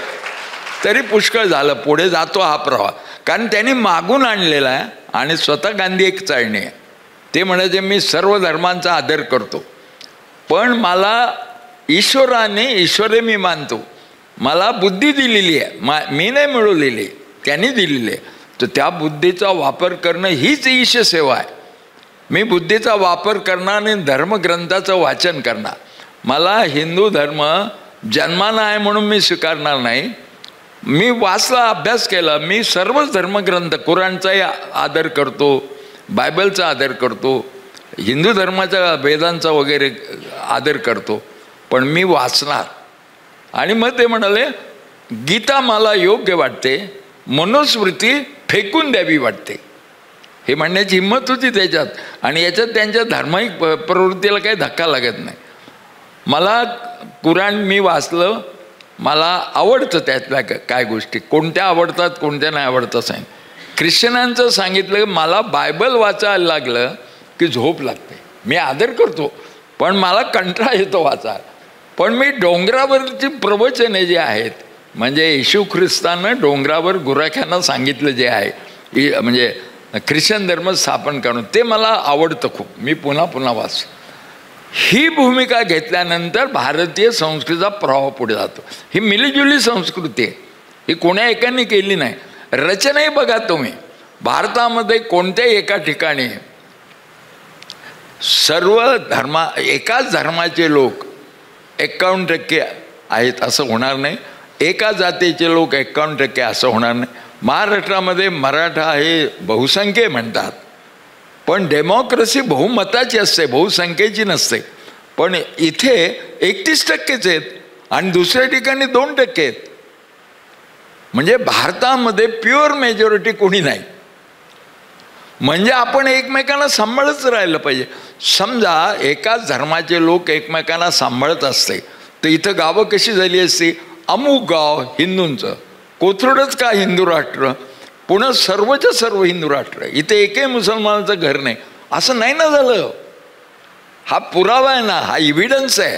तरी पुष्कळ झालं, पुढे जातो हा प्रवाह. कारण त्यांनी मागून आणलेला आहे. आणि स्वतः गांधी एक चाळणी आहे. ते म्हणायचे मी सर्व धर्मांचा आदर करतो, पण मला ईश्वरे मी मानतो, मला बुद्धी दिलेली आहे, मी नाही मिळवलेली, त्यांनी दिलेली आहे. तर त्या बुद्धीचा वापर करणं हीच ईशसेवा आहे. मी बुद्धीचा वापर करणार आणि धर्मग्रंथाचं वाचन करणार. मला हिंदू धर्म जन्मानं आहे म्हणून मी स्वीकारणार नाही. मी वाचला, अभ्यास केला, मी सर्वच धर्मग्रंथ, कुराणचाही आदर करतो, बायबलचा आदर करतो, हिंदू धर्माच्या वेदांचा वगैरे आदर करतो, पण मी वाचणार. आणि मग ते म्हणाले गीता मला योग्य वाटते, मनुस्मृती फेकून द्यावी वाटते. हे म्हणण्याची हिंमत होती त्याच्यात. आणि याच्यात त्यांच्या धार्मिक प्रवृत्तीला काही धक्का लागत नाही. मला कुराण मी वाचलं, मला आवडतं त्यातल्या काय गोष्टी, कोणत्या आवडतात कोणत्या नाही आवडतं सांग. ख्रिश्चनांचं सांगितलं मला बायबल वाचायला लागलं की झोप लागते. मी आदर करतो पण मला कंटाळा येतो वाचायला. पण मी डोंगरावरची प्रवचने जे आहेत, म्हणजे येशू ख्रिस्तानं डोंगरावर गुराख्यांना सांगितलं जे आहे, म्हणजे ख्रिश्चन धर्म स्थापन करणं, ते मला आवडतं खूप. मी पुन्हा पुन्हा वाचतो. ही भूमिका घेतल्यानंतर भारतीय संस्कृतीचा प्रभाव पुढे जातो. ही मिलीजुली संस्कृती आहे, ही कोण्या एकाने केली नाही. रचनाही बघा तुम्ही, भारतामध्ये कोणत्याही एका ठिकाणी सर्व एकाच धर्माचे लोक 51% आहेत असं होणार नाही, एका जातीचे लोक 51% असं होणार नाही. महाराष्ट्रामध्ये मराठा हे बहुसंख्य म्हणतात, पण डेमोक्रेसी बहुमताची असते, बहुसंख्येची नसते. पण इथे 31%च आहेत आणि दुसऱ्या ठिकाणी 2% आहेत. म्हणजे भारतामध्ये प्युअर मेजॉरिटी कोणी नाही. म्हणजे आपण एकमेकांना सांभाळत राहिलं पाहिजे. समजा एकाच धर्माचे लोक एकमेकांना सांभाळत असते तर इथं गावं कशी झाली असती, अमुक गाव हिंदूंचं, कोथरूडच का हिंदू राष्ट्र, पुन्हा सर्वच्या सर्व हिंदू राष्ट्र, इथे एकही मुसलमानाचं घर नाही, असं नाही ना झालं. हा पुरावा आहे ना, हा इव्हिडन्स आहे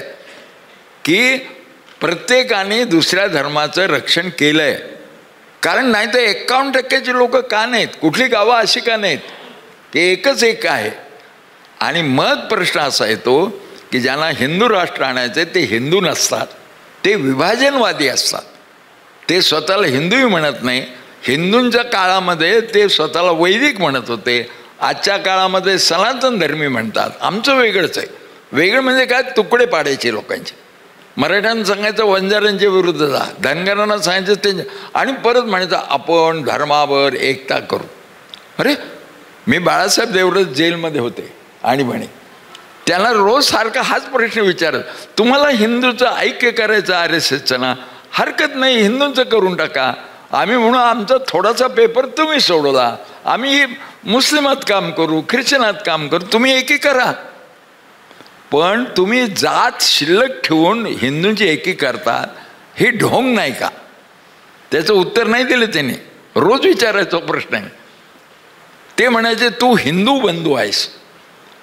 की प्रत्येकाने दुसऱ्या धर्माचं रक्षण केलं आहे. कारण नाही तर 51%ची लोक का नाहीत, कुठली गावं अशी का नाहीत, ते एकच एक आहे. आणि मग प्रश्न असा येतो की ज्यांना हिंदू राष्ट्र आणायचे ते हिंदू नसतात, ते विभाजनवादी असतात. ते स्वतःला हिंदूही म्हणत नाही. हिंदूंच्या काळामध्ये ते स्वतःला वैदिक म्हणत होते, आजच्या काळामध्ये सनातन धर्मी म्हणतात. आमचं वेगळंच आहे. वेगळं म्हणजे काय, तुकडे पाडायचे लोकांचे. मराठ्यांना सांगायचं वंजारांच्या विरुद्ध जा, धनगरांना सांगायचं त्यांच्या, आणि परत म्हणायचं आपण धर्मावर एकता करू. अरे मी बाळासाहेब देवरस जेलमध्ये होते आणि म्हणे त्याला रोज सारखा हाच प्रश्न विचारत, तुम्हाला हिंदूचं ऐक्य करायचं RSSचं ना, हरकत नाही हिंदूंचं करून टाका. आम्ही म्हणू आमचा थोडासा पेपर तुम्ही सोडवला, आम्ही मुस्लिमात काम करू, ख्रिश्चनात काम करू, तुम्ही एकी करा. पण तुम्ही जात शिल्लक ठेवून हिंदूंची एकी करता, हे ढोंग नाही का? त्याचं उत्तर नाही दिलं त्यांनी. रोज विचारायचा प्रश्न आहे. ते म्हणायचे तू हिंदू बंधू आहेस.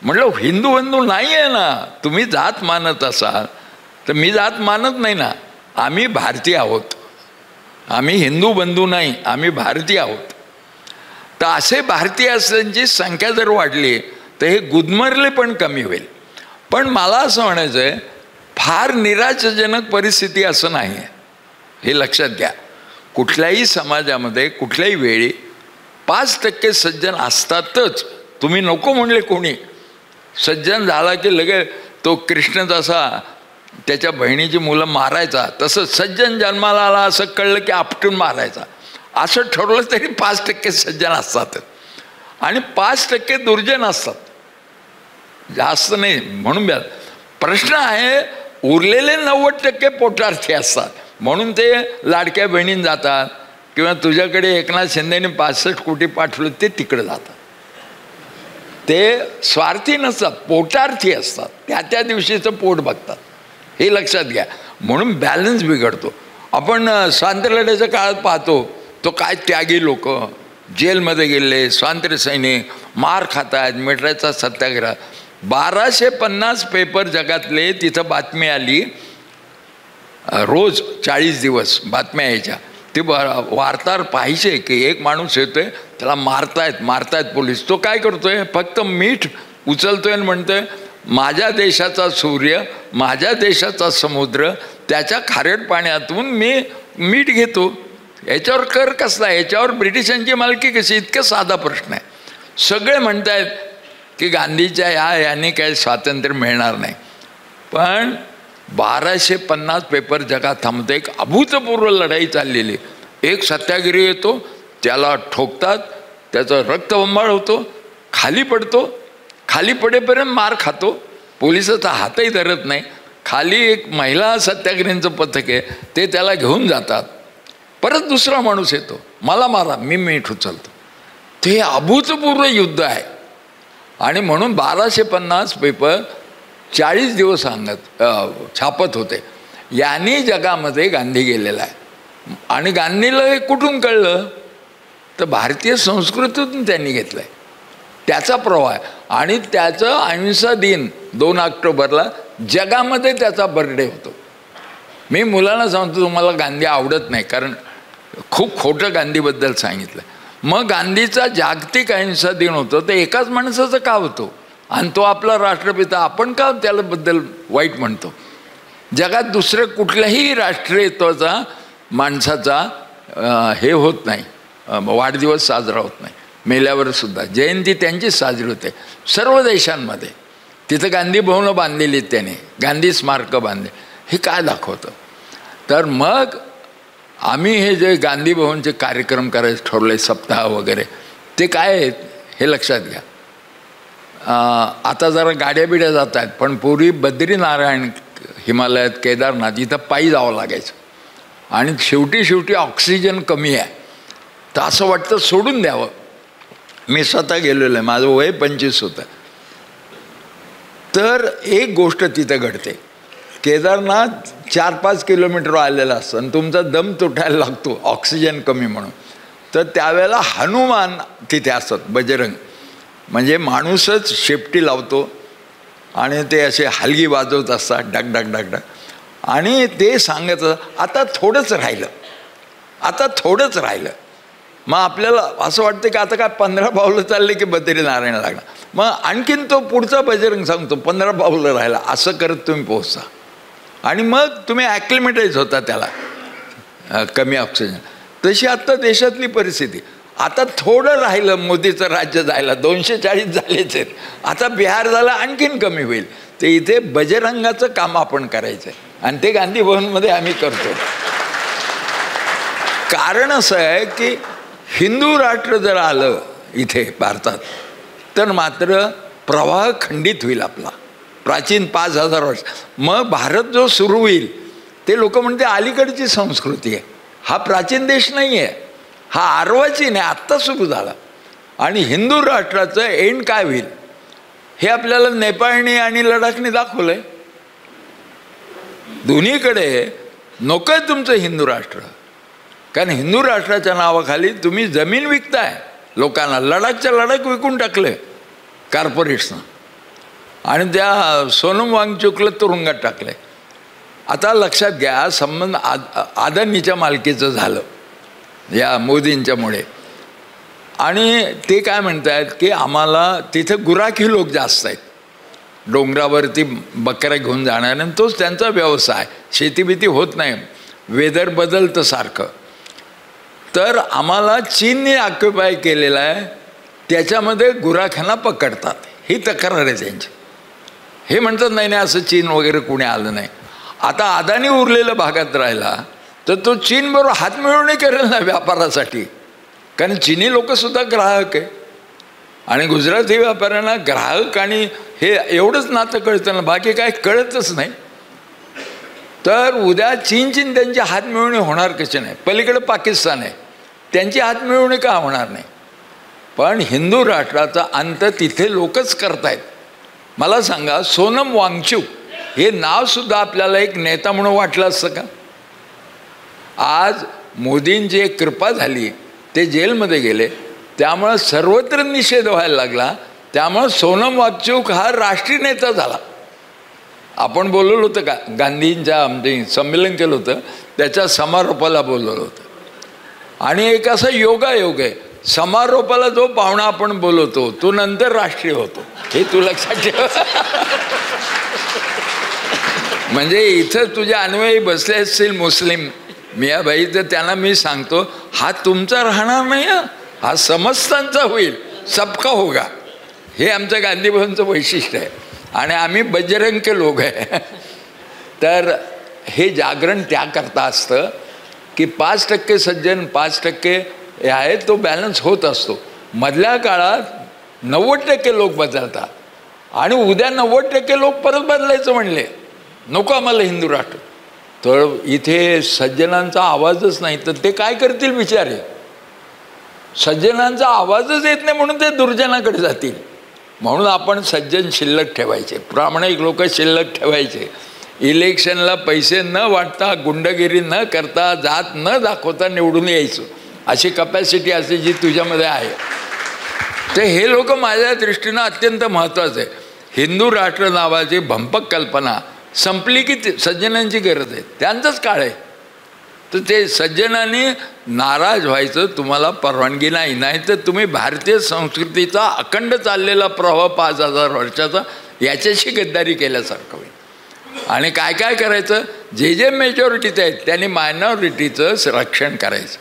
म्हटलं हिंदू बंधू नाही आहे ना. तुम्ही जात मानत असाल तर मी जात मानत नाही ना. आम्ही भारतीय आहोत, आम्ही हिंदू बंधू नाही, आम्ही भारतीय आहोत. तर असे भारतीय असल्याची संख्या जर वाढली तर हे गुदमरले पण कमी होईल. पण मला असं म्हणायचं आहे, फार निराशाजनक परिस्थिती असं नाही आहे, हे लक्षात घ्या. कुठल्याही समाजामध्ये कुठल्याही वेळी 5% सज्जन असतातच. तुम्ही नको म्हणले कोणी, सज्जन झाला की लगेच तो कृष्ण जसा त्याच्या बहिणीची मुलं मारायचा, तसं सज्जन जन्माला आला असं कळलं की आपटून मारायचा. असं ठरवलं तरी 5% सज्जन असतात आणि 5% दुर्जन असतात, जास्त नाही. म्हणून प्रश्न आहे, उरलेले 90% पोटार्थी असतात. म्हणून ते लाडक्या बहिणींना जातात किंवा तुझ्याकडे एकनाथ शिंदेने 65 कोटी पाठवलं ते तिकडे जातात. ते स्वार्थी नसतात, पोटार्थी असतात. त्या दिवशीचं पोट बघतात, हे लक्षात घ्या. म्हणून बॅलन्स बिघडतो. आपण स्वातंत्र्यलढ्याच्या काळात पाहतो तो काय त्यागी लोक जेलमध्ये गेले, स्वातंत्र्य सैनिक मार खात आहेत, मिठाचा सत्याग्रह. 1250 पेपर जगातले तिथं बातमी आली, रोज 40 दिवस बातम्या यायच्या. ते वार्ताहर पाहिजे की एक माणूस येतोय त्याला मारतायत पोलीस. तो काय करतोय, फक्त मीठ उचलतोय आणि म्हणतोय माझ्या देशाचा सूर्य, माझ्या देशाचा समुद्र, त्याच्या खारट पाण्यातून मी मीठ घेतो. याच्यावर कर कसला, याच्यावर ब्रिटिशांची मालकी कशी? इतकं साधा प्रश्न आहे. सगळे म्हणतायत की गांधीच्या याने काही स्वातंत्र्य मिळणार नाही. पण 1250 पेपर जगात थांबतो. एक अभूतपूर्व लढाई चाललेली. एक सत्याग्रही येतो, त्याला ठोकतात, त्याचं रक्तबंबाळ होतो, खाली पडतो. खाली पडेपर्यंत मार खातो, पोलिसाचा हातही धरत नाही. खाली एक महिला सत्याग्रहींचं पथक आहे, ते त्याला घेऊन जातात. परत दुसरा माणूस येतो, मला मारा, मी मीठ उचलतो. ते अभूतपूर्व युद्ध आहे. आणि म्हणून 1250 पेपर 40 दिवस छापत होते. यांनी जगामध्ये गांधी गेलेला आहे. आणि गांधीला हे कुठून कळलं तर भारतीय संस्कृतीतून त्यांनी घेतलं आहे. त्याचा प्रवाह आहे. आणि त्याचं अहिंसा दिन 2 ऑक्टोबरला जगामध्ये त्याचा बर्थडे होतो. मी मुलांना सांगतो तुम्हाला गांधी आवडत नाही, कारण खूप खोटं गांधीबद्दल सांगितलं. मग गांधीचा जागतिक अहिंसा दिन होतो, ते एकाच माणसाचं का होतो आणि तो आपला राष्ट्रपिता, आपण का त्याबद्दल वाईट म्हणतो? जगात दुसऱ्या कुठल्याही राष्ट्रीयत्वाचा माणसाचा हे होत नाही, वाढदिवस साजरा होत नाही. मेल्यावर सुद्धा जयंती त्यांचीच साजरी होते सर्व देशांमध्ये. तिथं गांधी भवनं बांधलेली त्याने, गांधी स्मारकं बांधले. हे काय दाखवतं? तर मग आम्ही हे जे गांधी भवनचे कार्यक्रम करायचे ठरवले, सप्ताह वगैरे, ते काय आहेत हे लक्षात घ्या. आता जरा गाड्या बिड्या जात आहेत, पण पूर्वी बद्रीनारायण, हिमालयात, केदारनाथ इथं पायी जावं लागायचं. आणि शेवटी ऑक्सिजन कमी आहे, तर असं वाटतं सोडून द्यावं. मी स्वतः गेलेलो आहे, माझं वय 25 होतं. तर एक गोष्ट तिथं घडते, केदारनाथ 4-5 किलोमीटर आलेलं असतं आणि तुमचा दम तुटायला लागतो ऑक्सिजन कमी म्हणून. तर त्यावेळेला हनुमान तिथे असतात, बजरंग, म्हणजे माणूसच शेपटी लावतो आणि ते असे हलगी वाजवत असतात, डग डग डग डग. आणि ते सांगत आता थोडंच राहिलं, आता थोडंच राहिलं. मग आपल्याला असं वाटतं की आता काय 15 पावलं चालले की बद्रीनारायण लागणार. मग आणखीन तो पुढचा बजरंग सांगतो 15 पावलं राहिला. असं करत तुम्ही पोहोचता आणि मग तुम्ही ॲक्लिमेटाईज होता त्याला कमी ऑक्सिजन. तशी आत्ता देशातली परिस्थिती. आता थोडं राहिलं मोदीचं राज्य जायला, 240 झालेच आहेत. आता बिहार झाला, आणखीन कमी होईल. ते इथे बजरंगाचं काम आपण करायचं आहे आणि ते गांधी भवनमध्ये आम्ही करतो. कारण असं आहे की हिंदू राष्ट्र जर आलं इथे भारतात तर मात्र प्रवाह खंडित होईल आपला, प्राचीन 5000 वर्ष. मग भारत जो सुरू होईल ते लोक म्हणते अलीकडची संस्कृती आहे. हा प्राचीन देश नाही आहे, हा अर्वाचीन आहे, आत्ता सुरू झाला. आणि हिंदू राष्ट्राचं एंड काय होईल हे आपल्याला नेपाळने आणि लडाखने दाखवलं आहे. दोन्हीकडे नको आहे तुमचं हिंदू राष्ट्र, कारण हिंदू राष्ट्राच्या नावाखाली तुम्ही जमीन विकताय लोकांना. लडाखच्या लडाख विकून टाकले कॉर्पोरेट्सनं आणि त्या सोनम वांगचुकला तुरुंगात टाकले. आता लक्षात घ्या, संबंध अदानीच्या मालकीचं झालं या मोदींच्यामुळे. आणि ते काय म्हणत आहेत की आम्हाला तिथं गुराखी लोक जास्त आहेत, डोंगरावरती बकऱ्या घेऊन जाणार, आणि तोच त्यांचा व्यवसाय. शेतीबिती होत नाही, वेदर बदलतं सारखं. तर आम्हाला चीनने ऑक्युपाय केलेलं आहे, त्याच्यामध्ये गुराख्यांना पकडतात, ही तक्रार आहे त्यांची. हे म्हणतात नाही नाही असं चीन वगैरे कुणी आलं नाही. आता अदानी उरलेल्या भागात राहिला तर तो चीनबरोबर हातमिळवणी करेल ना व्यापारासाठी, कारण चीनी लोकसुद्धा ग्राहक आहे. आणि गुजराती व्यापाऱ्यांना ग्राहक आणि हे एवढंच नातं कळतं ना, बाकी काय कळतच नाही. तर उद्या चीनची त्यांची हातमिळवणी होणार कशी नाही. पलीकडे पाकिस्तान आहे, त्यांची हातमिळवणी का होणार नाही. पण हिंदू राष्ट्राचा अंत तिथे लोकच करतायत. मला सांगा, सोनम वांगचुक हे नावसुद्धा आपल्याला एक नेता म्हणून वाटलं असतं का? आज मोदींची एक कृपा झाली, ते जेलमध्ये गेले, त्यामुळं सर्वत्र निषेध व्हायला लागला. त्यामुळं सोनम वांगचुक हा राष्ट्रीय नेता झाला. आपण बोलवलं होतं का, गांधींच्या आमचे संमेलन केलं होतं, त्याच्या समारोपाला बोलवलं होतं. आणि एक असा योगायोग आहे, समारोपाला जो पाहुणा आपण बोलवतो तो नंतर राष्ट्रीय होतो, हे तू लक्षात ठेव. म्हणजे इथं तुझ्या अन्वयी बसले असतील मुस्लिम मियाबाई, तर त्यांना मी सांगतो हा तुमचा राहणार नाही, हा समस्तांचा होईल, सबका होगा. हे आमचं गांधी भवनचं वैशिष्ट्य आहे. आणि आम्ही बजरंग के लोक आहे. तर हे जागरण त्याकरता असतं की 5% सज्जन 5% हे आहे, तो बॅलन्स होत असतो. मधल्या काळात 90% लोक बदलतात आणि उद्या 90% लोक परत बदलायचं म्हणले, नको आम्हाला हिंदू राष्ट्र. तर इथे सज्जनांचा आवाजच नाही, तर ते काय करतील बिचारे. सज्जनांचा आवाजच येत नाही म्हणून ते दुर्जनाकडे जातील. म्हणून आपण सज्जन शिल्लक ठेवायचे, प्रामाणिक लोक शिल्लक ठेवायचे. इलेक्शनला पैसे न वाटता, गुंडगिरी न करता, जात न दाखवता निवडून यायचं, अशी कपॅसिटी असते जी तुझ्यामध्ये आहे. तर हे लोक माझ्या दृष्टीनं अत्यंत महत्त्वाचं आहे. हिंदू राष्ट्र नावाची भंपक कल्पना संपली की सज्जनांची गरज आहे, त्यांचाच काळ आहे. तर ते सज्जनांनी नाराज व्हायचं तुम्हाला परवानगी नाही. नाही तर तुम्ही भारतीय संस्कृतीचा अखंड चाललेला प्रवाह 5000 वर्षाचा याच्याशी गद्दारी केल्यासारखं होईल. आणि काय काय करायचं, जे जे मेजॉरिटीचं आहेत त्यांनी मायनॉरिटीचं रक्षण करायचं,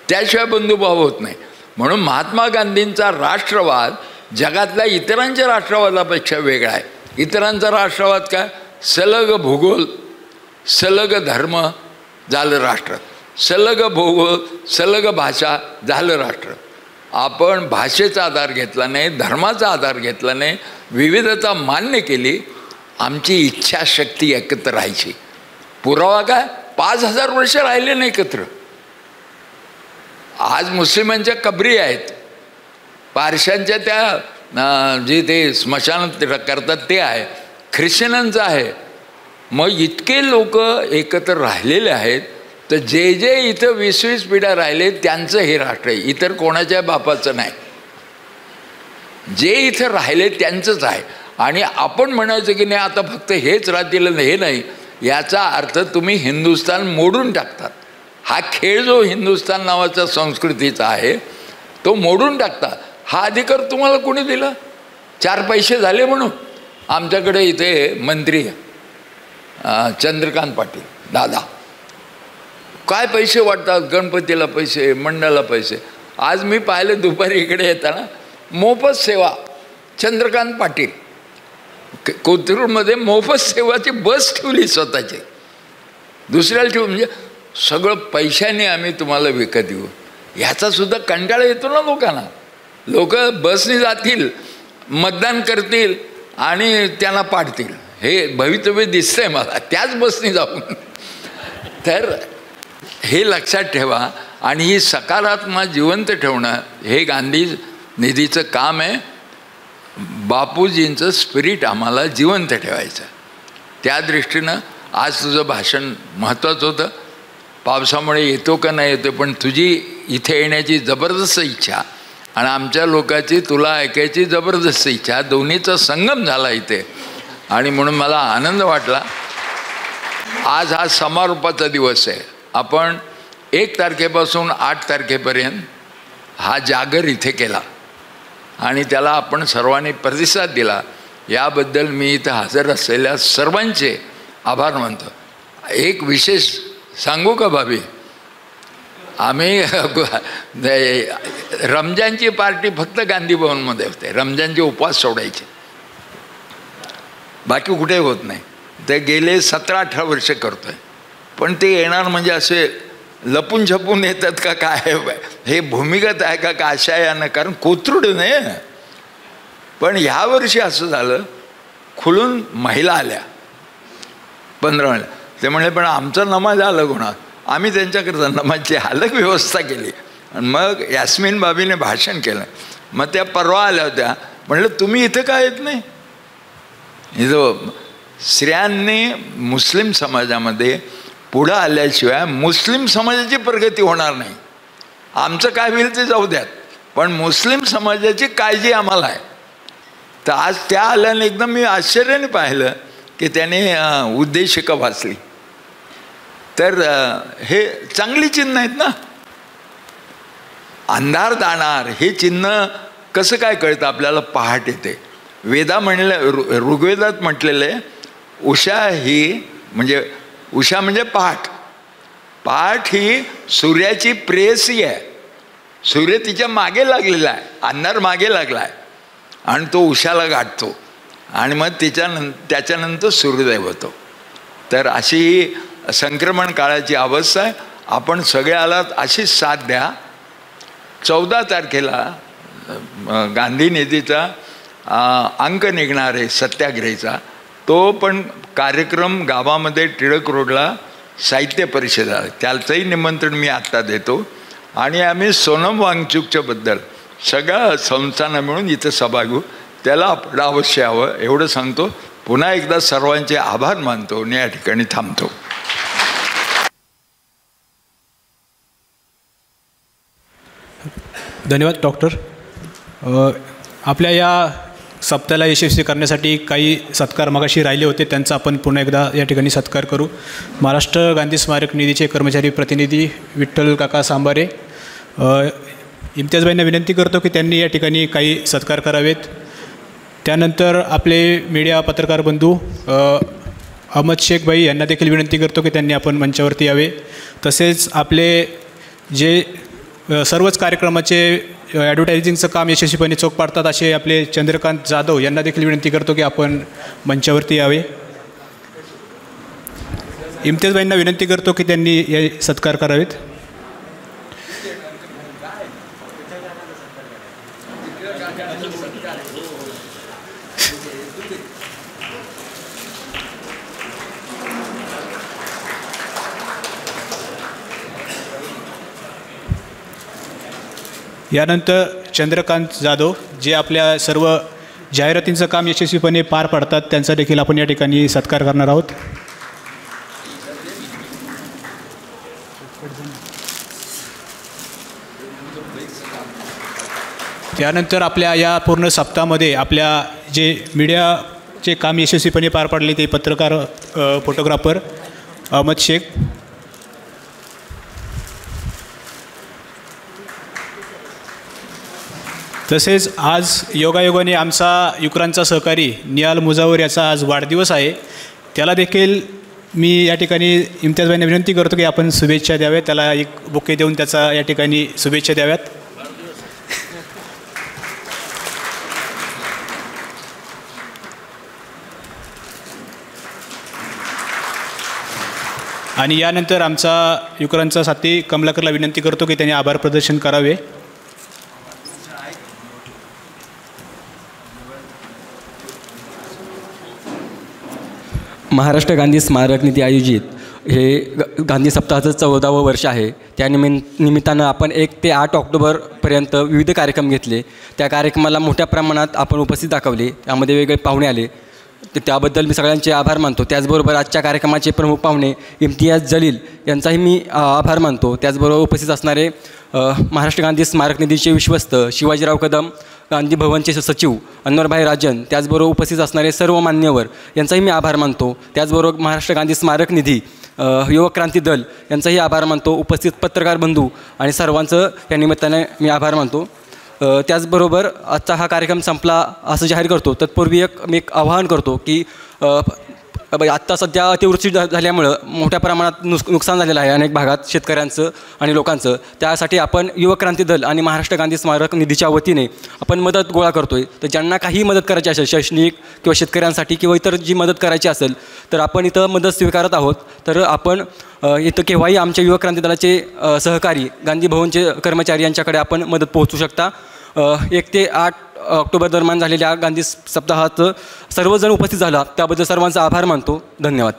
त्याशिवाय बंधुभाव होत नाही. म्हणून महात्मा गांधींचा राष्ट्रवाद जगातल्या इतरांच्या राष्ट्रवादापेक्षा वेगळा आहे. इतरांचा राष्ट्रवाद काय, सलग भूगोल, सलग धर्म झालं राष्ट्र, सलग भूगोल, सलग भाषा झालं राष्ट्र. आपण भाषेचा आधार घेतला नाही, धर्माचा आधार घेतला नाही, विविधता मान्य केली. आमची इच्छाशक्ती एकत्र राहायची. पुरावा काय, 5000 वर्ष राहिले नाही एकत्र. आज मुस्लिमांच्या कबरी आहेत, पारशांच्या त्या जे ते स्मशान करतात ते आहे, ख्रिश्चनांचं आहे. मग इतके लोक एकत्र राहिलेले आहेत. तर जे जे इथं 20-20 पिढ्या राहिले त्यांचं हे राष्ट्र आहे, इतर कोणाच्या बापाचं नाही. जे इथं राहिले त्यांचंच आहे. आणि आपण म्हणायचं की नाही आता फक्त हेच राहतील, हे नाही, याचा अर्थ तुम्ही हिंदुस्थान मोडून टाकतात. हा खेळ जो हिंदुस्थान नावाचा संस्कृतीचा आहे तो मोडून टाकतात. हा अधिकार तुम्हाला कोणी दिला? 4 पैसे झाले म्हणून. आमच्याकडे इथे मंत्री चंद्रकांत पाटील दादा काय पैसे वाटतात, गणपतीला पैसे, मंडळाला पैसे. आज मी पाहिलं दुपारी इकडे येताना मोफत सेवा, चंद्रकांत पाटील कोथरूडमध्ये मोफत सेवाची बस ठेवली स्वतःची, दुसऱ्याला ठेवून. म्हणजे सगळं पैशाने आम्ही तुम्हाला विकत येऊ, ह्याचासुद्धा कंटाळा येतो ना लोकांना. लोक बसने जातील, मतदान करतील आणि त्यांना पाडतील. हे भवितव्य दिसतंय मला त्याच बसने जाऊन. तर हे लक्षात ठेवा. आणि ही सकारात्मक जिवंत ठेवणं हे गांधी निधीचं काम आहे. बापूजींचं स्पिरिट आम्हाला जिवंत ठेवायचं. त्या दृष्टीनं आज तुझं भाषण महत्त्वाचं होतं. पावसामुळे येतो का नाही येतो, पण तुझी इथे येण्याची जबरदस्त इच्छा आणि आमच्या लोकांची तुला ऐकायची जबरदस्त इच्छा, दोन्हीचा संगम झाला इथे. आणि म्हणून मला आनंद वाटला. आज हा समारोपाचा दिवस आहे. आपण 1 तारखेपासून 8 तारखेपर्यंत हा जागर इथे केला आणि त्याला आपण सर्वांनी प्रतिसाद दिला. याबद्दल मी इथं हजर असलेल्या सर्वांचे आभार मानतो. एक विशेष सांगू का भाभी, आम्ही रमजानची पार्टी फक्त गांधी भवनमध्ये होते. रमजानचे उपवास सोडायचे, बाकी कुठे होत नाही. ते गेले 17-18 वर्ष करतोय. पण ते येणार म्हणजे असे लपून छपून येतात का काय, हे भूमिगत आहे का आशयानं, कारण कोथरूड नाही. पण ह्या वर्षी असं झालं, खुलून महिला आल्या 15 महिला. ते म्हणले पण आमचं नमाज अलग होणार. आम्ही त्यांच्याकरता नमाजची अलग व्यवस्था केली. आणि मग यास्मिन बाबीने भाषण केलं. मग त्या परवा आल्या होत्या. म्हणलं तुम्ही इथं काय येत नाही. इथं स्त्रियांनी मुस्लिम समाजामध्ये पुढं आल्याशिवाय मुस्लिम समाजाची प्रगती होणार नाही. आमचं काय होईल ते जाऊ द्यात, पण मुस्लिम समाजाची काळजी आम्हाला आहे. तर आज त्या आल्याने एकदम मी आश्चर्याने पाहिलं की त्याने उद्देशिका वाचली. तर हे चांगली चिन्ह आहेत ना. अंधार जाणार हे चिन्ह कसं काय कळतं आपल्याला, पहाट येते. वेदा ऋग्वेदात म्हटलेलं आहे उषा ही म्हणजे उषा म्हणजे पहाट. पहाट ही सूर्याची प्रेयसी आहे. सूर्य तिच्या मागे लागलेला आहे, अंधार मागे लागला आहे आणि तो उषाला गाठतो आणि मग त्याच्यानंतर सूर्योदय होतो. तर अशी ही संक्रमण काळाची अवस्था आहे. आपण सगळे आलात अशीच साथ द्या. 14 तारखेला गांधी निधीचा अंक निघणार आहे सत्याग्रहीचा. तो पण कार्यक्रम गावामध्ये टिळक रोडला साहित्य परिषद आहे, त्याचंही निमंत्रण मी आत्ता देतो. आणि आम्ही सोनम वांगचूकच्या बद्दल सगळ्या संस्थांना मिळून इथं सभा घेऊ. त्याला आपण अवश्य यावं एवढं सांगतो. पुन्हा एकदा सर्वांचे आभार मानतो आणि या ठिकाणी थांबतो. धन्यवाद डॉक्टर. आपल्या या सप्ताहाला यशस्वी करण्यासाठी काही सत्कार मगाशी राहिले होते, त्यांचा आपण पुन्हा एकदा या ठिकाणी सत्कार करू. महाराष्ट्र गांधी स्मारक निधीचे कर्मचारी प्रतिनिधी विठ्ठल काका सांबारे, इम्तियाजबाईंना विनंती करतो की त्यांनी या ठिकाणी काही सत्कार करावेत. त्यानंतर आपले मीडिया पत्रकार बंधू अहमद शेख भाई यांना देखील विनंती करतो की त्यांनी आपण मंचावरती यावे. तसेच आपले जे सर्वच कार्यक्रमाचे ॲडव्हर्टायझिंगचं काम यशस्वीपणे चोख पाडतात असे आपले चंद्रकांत जाधव यांना देखील विनंती करतो की आपण मंचावरती यावे. इम्तियाजबाईंना विनंती करतो की त्यांनी हे सत्कार करावेत. यानंतर चंद्रकांत जाधव जे आपल्या सर्व जाहिरातींचं काम यशस्वीपणे पार पाडतात त्यांचा देखील आपण या ठिकाणी सत्कार करणार आहोत. त्यानंतर आपल्या या पूर्ण सप्ताहामध्ये आपल्या जे मीडियाचे काम यशस्वीपणे पार पाडले ते पत्रकार फोटोग्राफर अहमद शेख, तसेच आज योगायोगाने आमचा युक्रांचा सहकारी निहाल मुजावर याचा आज वाढदिवस आहे. त्याला देखील मी या ठिकाणी इम्तियाजबाईंना विनंती करतो की आपण शुभेच्छा द्याव्यात. त्याला एक बुके देऊन त्याचा या ठिकाणी शुभेच्छा द्याव्यात. आणि यानंतर आमचा युक्रांचा साथी कमलाकरला विनंती करतो की त्यांनी आभार प्रदर्शन करावे. महाराष्ट्र गांधी स्मारक निधी आयोजित हे गांधी सप्ताहाचं 14वं वर्ष आहे. त्या निमित्तानं आपण 1 ते 8 ऑक्टोबरपर्यंत विविध कार्यक्रम घेतले. त्या कार्यक्रमाला मोठ्या प्रमाणात आपण उपस्थित दाखवले. त्यामध्ये वेगवेगळे पाहुणे आले. त्याबद्दल मी सगळ्यांचे आभार मानतो. त्याचबरोबर आजच्या कार्यक्रमाचे प्रमुख पाहुणे इम्तियाज जलील यांचाही मी आभार मानतो. त्याचबरोबर उपस्थित असणारे महाराष्ट्र गांधी स्मारक निधीचे विश्वस्त शिवाजीराव कदम, गांधी भवनचे सचिव अनवरभाई राजन, त्याचबरोबर उपस्थित असणारे सर्व मान्यवर यांचाही मी आभार मानतो. त्याचबरोबर महाराष्ट्र गांधी स्मारक निधी, युवक क्रांती दल यांचाही आभार मानतो. उपस्थित पत्रकार बंधू आणि सर्वांचं या निमित्ताने मी आभार मानतो. त्याचबरोबर आजचा हा कार्यक्रम संपला असं जाहीर करतो. तत्पूर्वी मी एक आवाहन करतो की आत्ता सध्या अतिवृष्टी झाल्यामुळं मोठ्या प्रमाणात नुकसान झालेलं आहे अनेक भागात शेतकऱ्यांचं आणि लोकांचं. त्यासाठी आपण युवक क्रांती दल आणि महाराष्ट्र गांधी स्मारक निधीच्या वतीने आपण मदत गोळा करतो आहे. तर ज्यांना काही मदत करायची असेल, शैक्षणिक किंवा शेतकऱ्यांसाठी किंवा इतर जी मदत करायची असेल तर आपण इथं मदत स्वीकारत आहोत. तर आपण इथं केव्हाही आमच्या युवक क्रांती दलाचे सहकारी गांधी भवनचे कर्मचारी यांच्याकडे आपण मदत पोहोचू शकता. 1 ते 8 ऑक्टोबर दरम्यान झालेल्या गांधी सप्ताहात सर्वजण उपस्थित झाला त्याबद्दल सर्वांचा आभार मानतो. धन्यवाद.